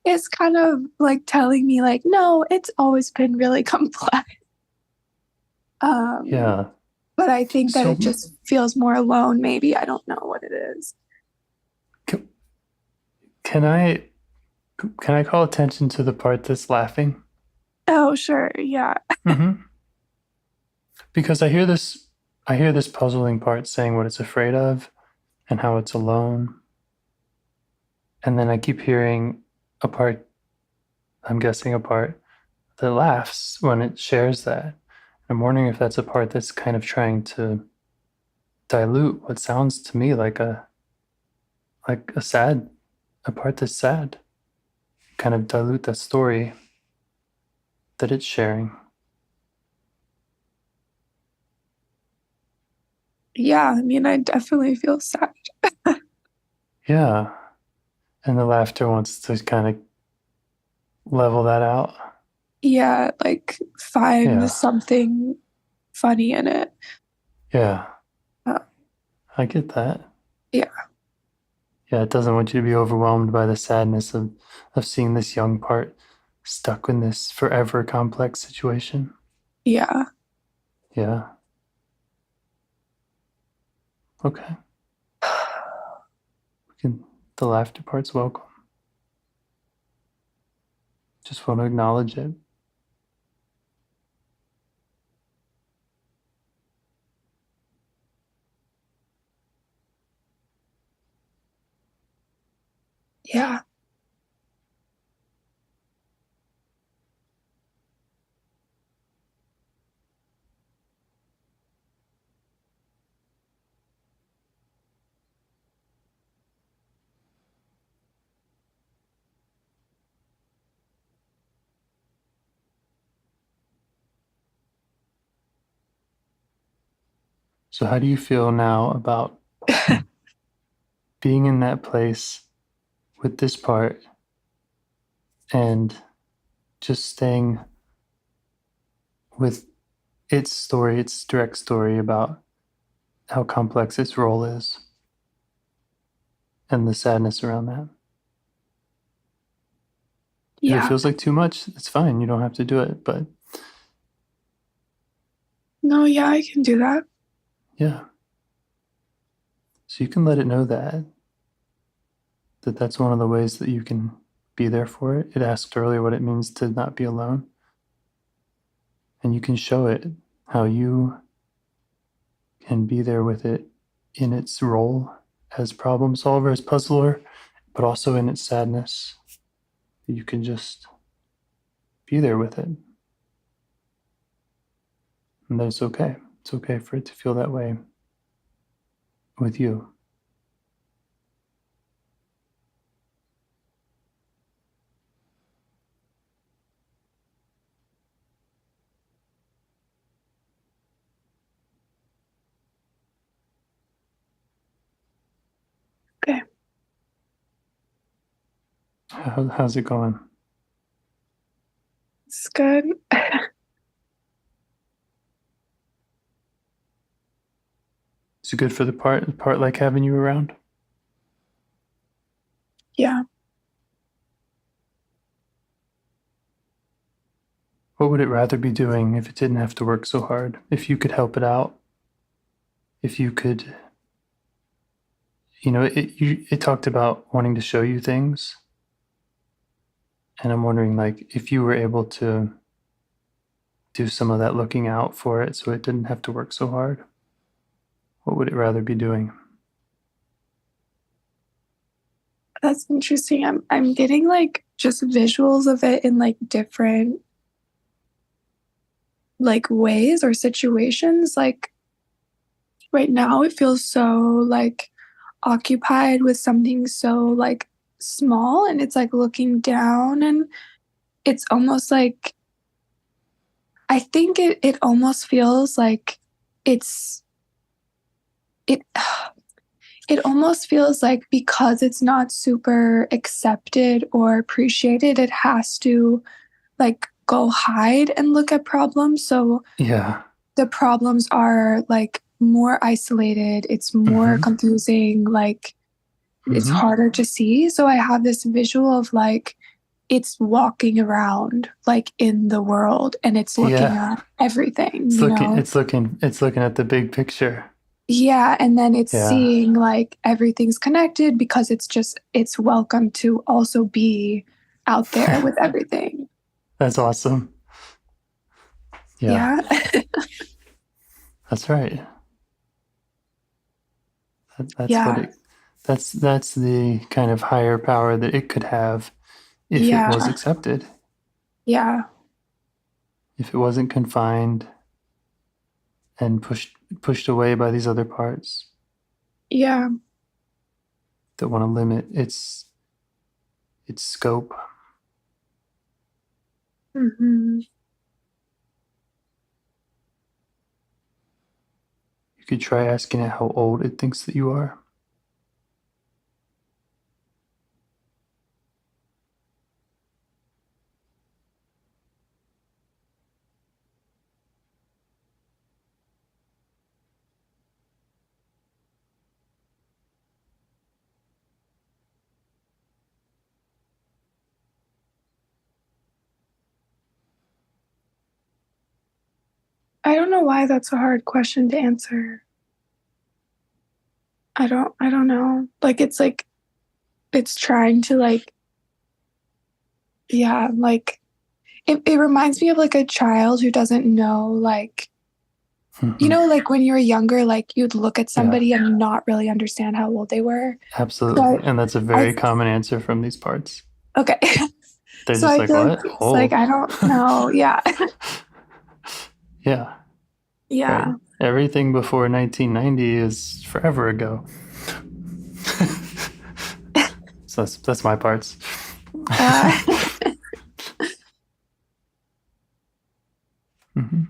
It's kind of like telling me like, no, it's always been really complex. But I think that it just feels more alone, maybe. I don't know what it is. Can I call attention to the part that's laughing? Oh, sure. Yeah. Because I hear this puzzling part saying what it's afraid of and how it's alone. And then I keep hearing a part, I'm guessing a part that laughs when it shares that. I'm wondering if that's a part that's kind of trying to dilute what sounds to me like a part that's sad. Kind of dilute that story that it's sharing. Yeah, I mean, I definitely feel sad. Yeah. And the laughter wants to kind of level that out. Yeah, like find something funny in it. Yeah. I get that. Yeah. Yeah, it doesn't want you to be overwhelmed by the sadness of seeing this young part stuck in this forever complex situation. Yeah. Yeah. Okay. The laughter part's welcome. Just want to acknowledge it. Yeah. So how do you feel now about being in that place with this part and just staying with its story, its direct story about how complex its role is and the sadness around that? Yeah. If it feels like too much, it's fine. You don't have to do it, but no, yeah, I can do that. Yeah. So you can let it know that that's one of the ways that you can be there for it. It asked earlier what it means to not be alone. And you can show it how you can be there with it in its role as problem solver, as puzzler, but also in its sadness. You can just be there with it. And that's okay. It's okay for it to feel that way with you. Okay. How's it going? It's good. Is it good for the part like having you around? Yeah. What would it rather be doing if it didn't have to work so hard? If you could help it out? If you could, it talked about wanting to show you things. And I'm wondering, like, if you were able to do some of that looking out for it so it didn't have to work so hard, what would it rather be doing? That's interesting. I'm getting like just visuals of it in like different like ways or situations. Like right now it feels so like occupied with something so like small, and it's like looking down, and it's almost like I think it almost feels like it's it it almost feels like because it's not super accepted or appreciated, it has to like go hide and look at problems. So Yeah. the problems are like more isolated, it's more confusing, like it's harder to see. So I have this visual of like it's walking around like in the world, and it's looking at everything, It's looking at the big picture. Yeah, and then it's seeing like everything's connected because it's welcome to also be out there with everything. That's awesome. Yeah. That's right. That's Yeah. what it. That's the kind of higher power that it could have if it was accepted. Yeah. If it wasn't confined and pushed away by these other parts. Yeah. That want to limit its scope. Mm-hmm. You could try asking it how old it thinks that you are. I don't know why that's a hard question to answer. I don't know. Like it's trying to like, yeah, like it reminds me of like a child who doesn't know, like, you know, like when you were younger, like you'd look at somebody and not really understand how old they were. Absolutely. And that's a very common answer from these parts. Okay. They're so just I like, feel what? like it's like, I don't know. Yeah. Yeah. Yeah. Right. Everything before 1990 is forever ago. So that's my parts. Mm-hmm.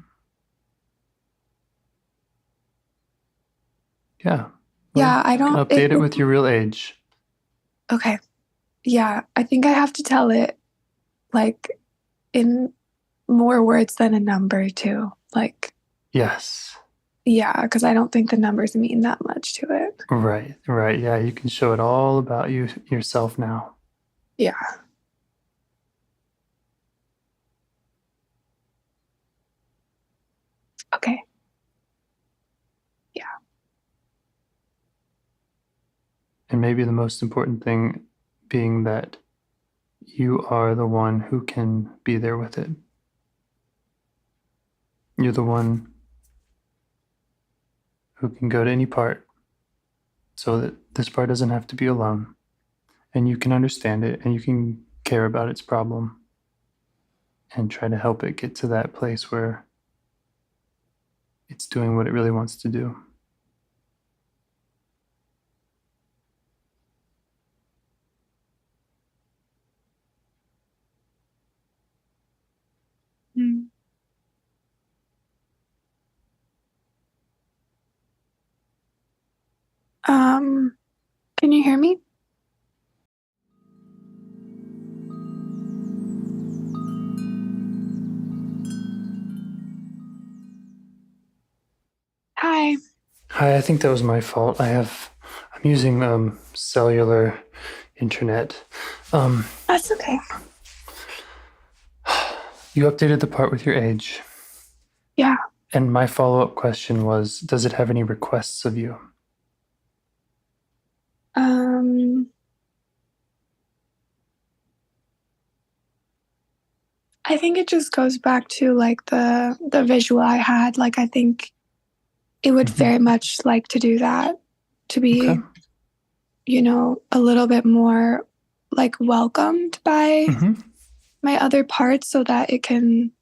Yeah. Yeah, I don't update it with your real age. Okay. Yeah, I think I have to tell it like in more words than a number too. Like, yes. Yeah, because I don't think the numbers mean that much to it. Right. Yeah, you can show it all about yourself now. Yeah. Okay. Yeah. And maybe the most important thing being that you are the one who can be there with it. You're the one who can go to any part so that this part doesn't have to be alone. And you can understand it and you can care about its problem and try to help it get to that place where it's doing what it really wants to do. Can you hear me? Hi. Hi, I think that was my fault. I'm using cellular internet. That's okay. You updated the part with your age. Yeah. And my follow-up question was, does it have any requests of you? I think it just goes back to like the visual I had. Like I think it would very much like to do that, to be, you know, a little bit more like welcomed by my other parts so that it can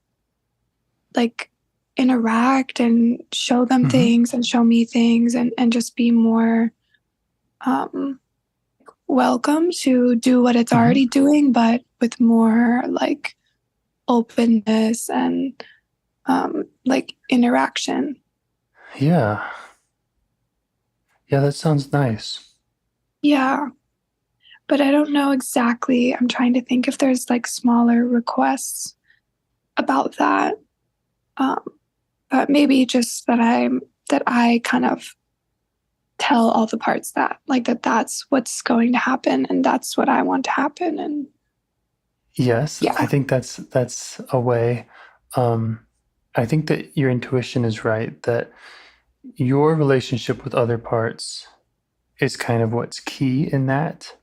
like interact and show them things and show me things and just be more welcome to do what it's already doing, but with more like openness and like interaction. Yeah, that sounds nice. Yeah, but I don't know exactly. I'm trying to think if there's like smaller requests about that. But maybe just that I kind of tell all the parts that like that's what's going to happen and that's what I want to happen. And yes, I think that's a way. I think that your intuition is right, that your relationship with other parts is kind of what's key in that.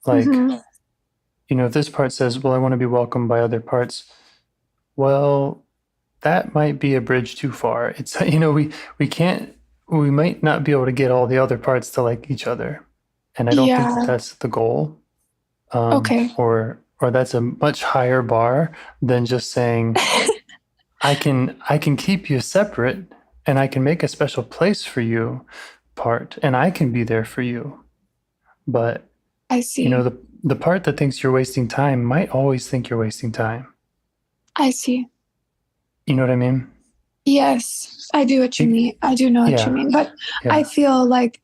Like, you know, if this part says, well, I want to be welcomed by other parts, well, that might be a bridge too far. It's, you know, we might not be able to get all the other parts to like each other. And I don't think that's the goal. Okay. Or that's a much higher bar than just saying, I can keep you separate and I can make a special place for you part and I can be there for you. But I see. You know, the part that thinks you're wasting time might always think you're wasting time. I see. You know what I mean? Yes, I do what you mean. I do know what you mean. But I feel like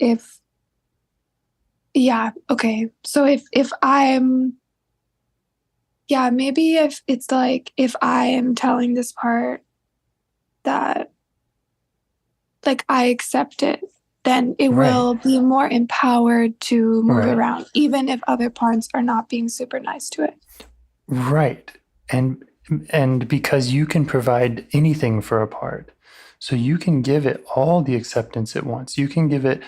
okay. So if I'm, maybe if it's like, if I am telling this part that like I accept it, then it will be more empowered to move around, even if other parts are not being super nice to it. Right. And because you can provide anything for a part. So you can give it all the acceptance it wants. You can give it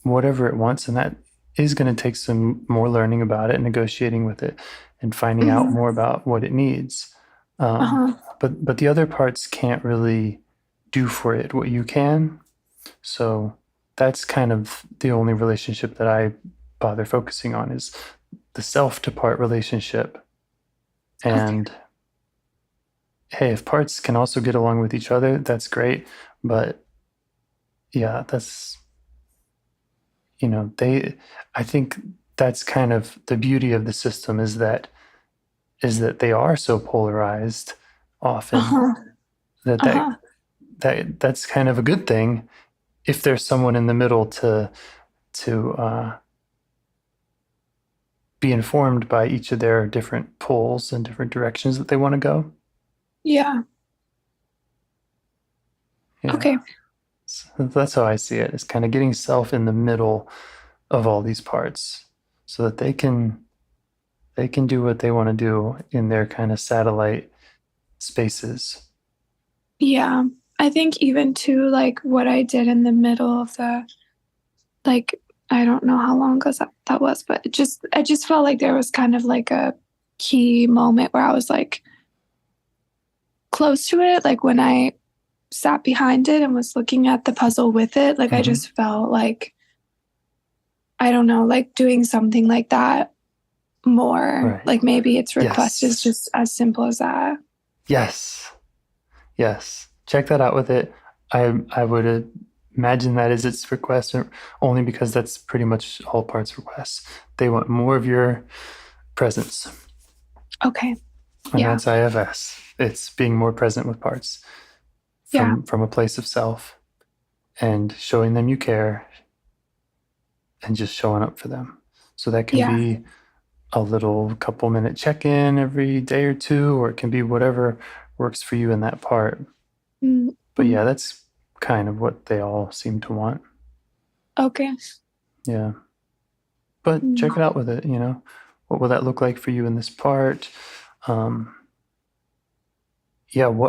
whatever it wants, and that is going to take some more learning about it, negotiating with it, and finding out more about what it needs. But the other parts can't really do for it what you can. So that's kind of the only relationship that I bother focusing on, is the self to part relationship. And hey, if parts can also get along with each other, that's great. But yeah, that's, I think that's kind of the beauty of the system, is that they are so polarized often, that's kind of a good thing if there's someone in the middle to be informed by each of their different pulls and different directions that they want to go. Yeah. Okay. So that's how I see it. It's kind of getting self in the middle of all these parts so that they can do what they want to do in their kind of satellite spaces. Yeah. I think even too, like what I did in the middle of the, like, I don't know how long ago that was, but I just felt like there was kind of like a key moment where I was like close to it. Like when I sat behind it and was looking at the puzzle with it, like I just felt like, I don't know, like doing something like that more. Like maybe its request is just as simple as that. Yes. Check that out with it. I would imagine that is its request, only because that's pretty much all parts requests. They want more of your presence. Okay. And that's IFS. It's being more present with parts from a place of self, and showing them you care, and just showing up for them. So that can be a little couple minute check-in every day or two, or it can be whatever works for you in that part. But yeah, that's kind of what they all seem to want. Okay. Yeah. But check it out with it, what will that look like for you in this part? What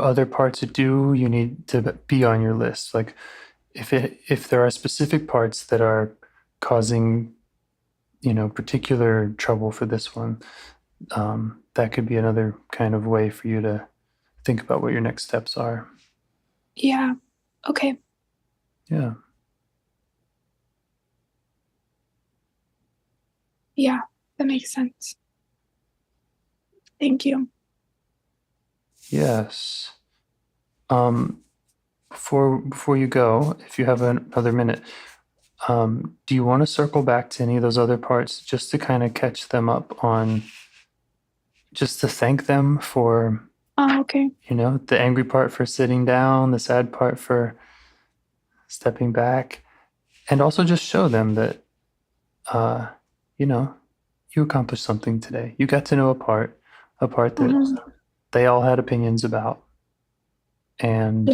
other parts do you need to be on your list? Like if there are specific parts that are causing, particular trouble for this one, that could be another kind of way for you to think about what your next steps are. Yeah. Okay. Yeah. Yeah, that makes sense. Thank you. Yes. Before you go, if you have another minute, do you want to circle back to any of those other parts just to kind of catch them up on, just to thank them for, okay. The angry part for sitting down, the sad part for stepping back, and also just show them that, you accomplished something today. You got to know a part that they all had opinions about. And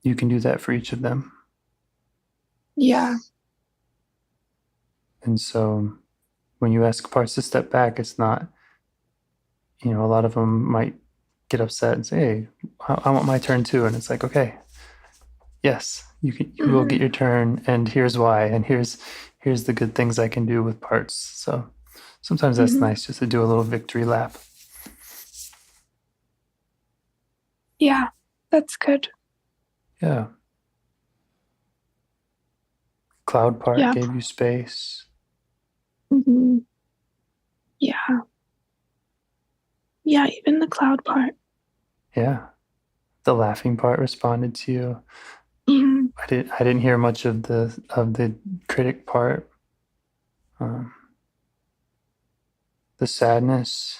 you can do that for each of them. Yeah. And so when you ask parts to step back, it's not, a lot of them might get upset and say, hey, I want my turn too. And it's like, okay, yes, you will get your turn, and here's why, and here's the good things I can do with parts. So sometimes that's nice, just to do a little victory lap. Yeah, that's good. Yeah. Cloud part gave you space. Yeah. Yeah, even the cloud part. Yeah. The laughing part responded to you. I didn't hear much of the critic part. The sadness.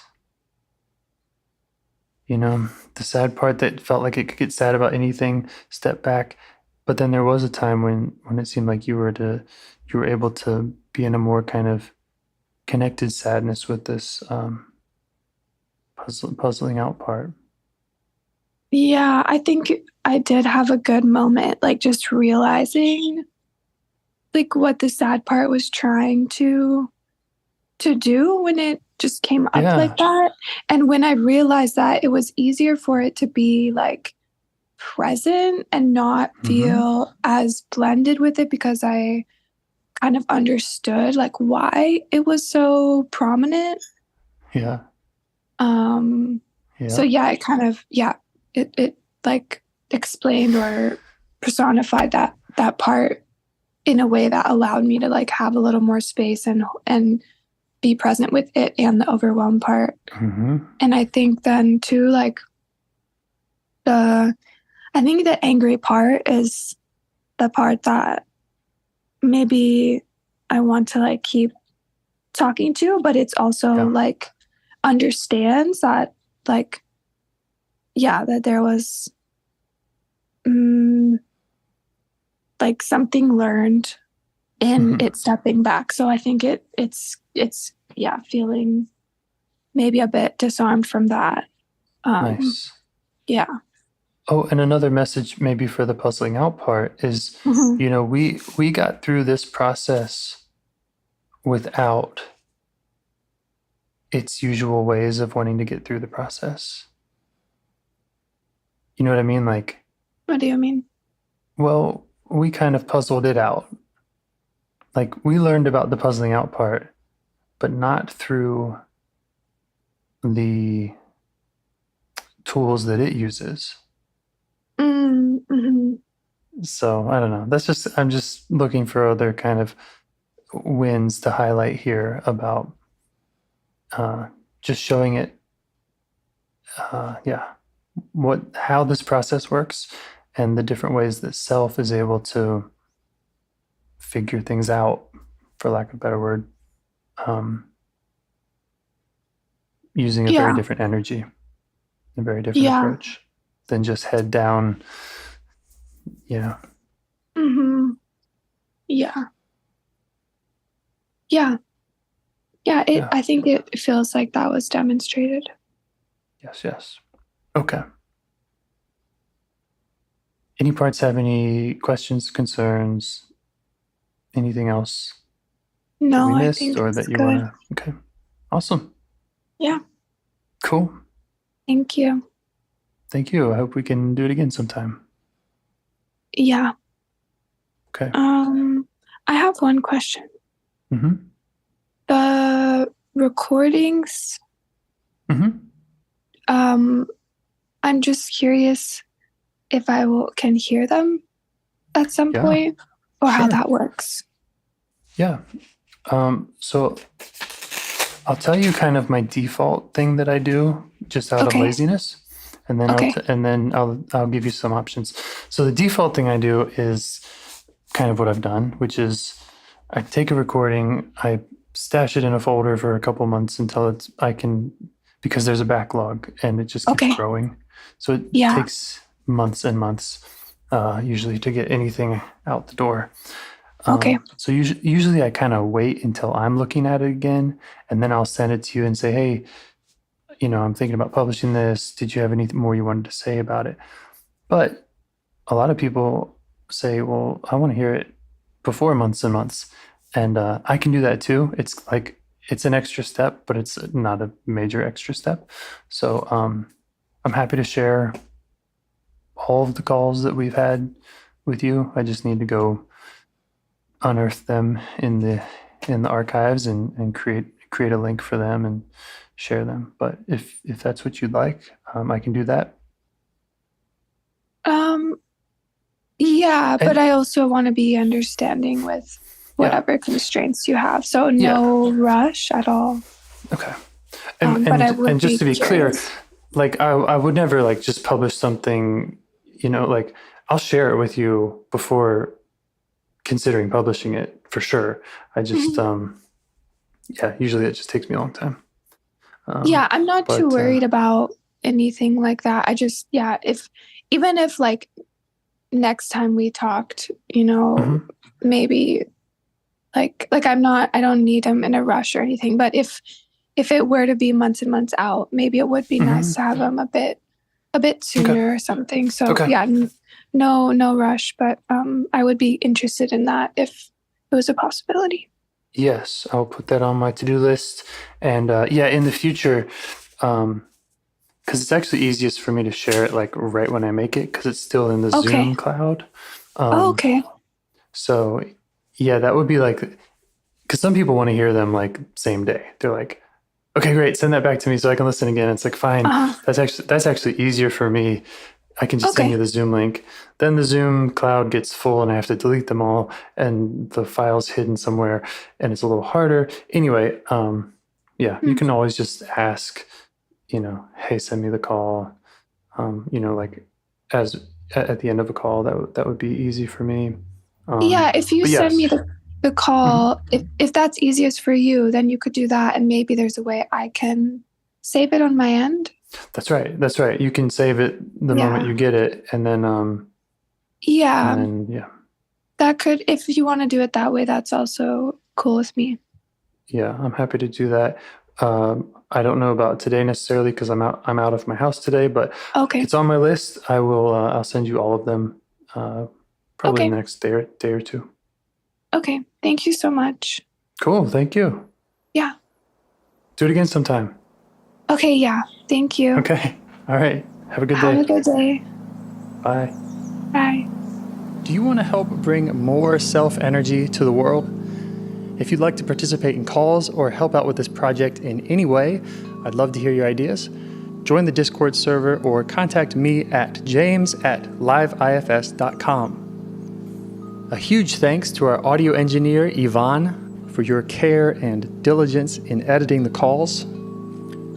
the sad part that felt like it could get sad about anything, step back. But then there was a time when it seemed like you were able to be in a more kind of connected sadness with this puzzling out part. Yeah, I think I did have a good moment, like just realizing like what the sad part was trying to do when it just came up like that. And when I realized that, it was easier for it to be like present and not feel as blended with it, because I kind of understood like why it was so prominent. Yeah. So yeah, it kind of, it like explained or personified that part in a way that allowed me to like have a little more space and be present with it and the overwhelmed part. And I think then too, like I think the angry part is the part that maybe I want to like keep talking to, but it's also like understands that like, that there was like something learned in it stepping back. So I think it's feeling maybe a bit disarmed from that. Nice. Yeah. Oh, and another message maybe for the puzzling out part is, we got through this process without its usual ways of wanting to get through the process. You know what I mean? Like, what do you mean? Well, we kind of puzzled it out. Like, we learned about the puzzling out part, but not through the tools that it uses. So I don't know. I'm just looking for other kind of wins to highlight here about just showing it, how this process works and the different ways that self is able to figure things out, for lack of a better word, using a very different energy, a very different approach than just head down, Yeah. I think it feels like that was demonstrated. Yes. Okay. Any parts have any questions, concerns, anything else? No, that we I missed, think or it's that you good. want to? Okay. Awesome. Yeah. Cool. Thank you. Thank you. I hope we can do it again sometime. Yeah. Okay. I have one question. The recordings. I'm just curious if I can hear them at some point, or how that works. Yeah. So I'll tell you kind of my default thing that I do just out of laziness, and then I'll give you some options. So the default thing I do is kind of what I've done, which is I take a recording, I stash it in a folder for a couple months until because there's a backlog and it just keeps growing. So it takes months and months usually to get anything out the door. So usually I kind of wait until I'm looking at it again, and then I'll send it to you and say, hey, I'm thinking about publishing this. Did you have anything more you wanted to say about it? But a lot of people say, well, I want to hear it before months and months. And I can do that too. It's like, it's an extra step, but it's not a major extra step. So I'm happy to share all of the calls that we've had with you. I just need to go unearth them in the archives and create a link for them and share them. But if that's what you'd like, I can do that. But I also want to be understanding with whatever constraints you have. So no rush at all. Okay. And just to be clear, like I would never like just publish something, like I'll share it with you before considering publishing it for sure. I just, usually it just takes me a long time. I'm not too worried about anything like that. I just, even if like next time we talked, maybe like I don't need him in a rush or anything, but if it were to be months and months out, maybe it would be nice to have him a bit sooner or something. So no rush, but I would be interested in that if it was a possibility. Yes, I'll put that on my to-do list. And in the future, because it's actually easiest for me to share it like right when I make it, because it's still in the Zoom cloud. Okay. So that would be like, because some people want to hear them like same day. They're like, okay, great, send that back to me so I can listen again. It's like, fine. That's actually easier for me. I can just send you the Zoom link. Then the Zoom cloud gets full and I have to delete them all and the file's hidden somewhere and it's a little harder. Anyway, you can always just ask, hey, send me the call. Like as at the end of a call, that would be easy for me. If you send me the call, if that's easiest for you, then you could do that. And maybe there's a way I can save it on my end. That's right. You can save it the moment you get it. And then, that could, if you want to do it that way, that's also cool with me. Yeah, I'm happy to do that. I don't know about today necessarily because I'm out of my house today, but it's on my list. I will, I'll send you all of them, probably the next day or two. Okay. Thank you so much. Cool. Thank you. Yeah. Do it again sometime. Okay. Yeah. Thank you. Okay. All right. Have a good day. Have a good day. Bye. Bye. Do you want to help bring more self-energy to the world? If you'd like to participate in calls or help out with this project in any way, I'd love to hear your ideas. Join the Discord server or contact me at james@liveifs.com. A huge thanks to our audio engineer, Yvonne, for your care and diligence in editing the calls.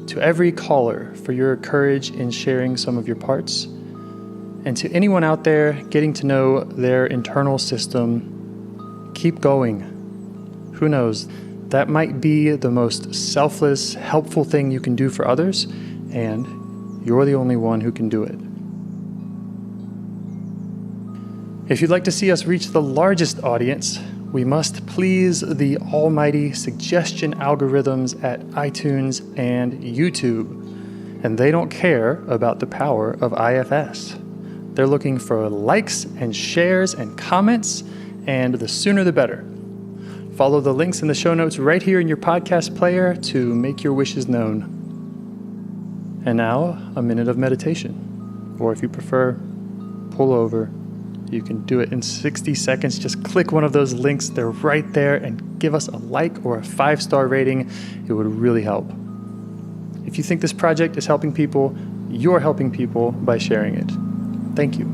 To every caller for your courage in sharing some of your parts. And to anyone out there getting to know their internal system, keep going. Who knows, that might be the most selfless, helpful thing you can do for others, and you're the only one who can do it. If you'd like to see us reach the largest audience, we must please the almighty suggestion algorithms at iTunes and YouTube. And they don't care about the power of IFS. They're looking for likes and shares and comments, and the sooner the better. Follow the links in the show notes right here in your podcast player to make your wishes known. And now, a minute of meditation. Or if you prefer, pull over. You can do it in 60 seconds. Just click one of those links. They're right there, and give us a like or a 5-star rating. It would really help. If you think this project is helping people, you're helping people by sharing it. Thank you.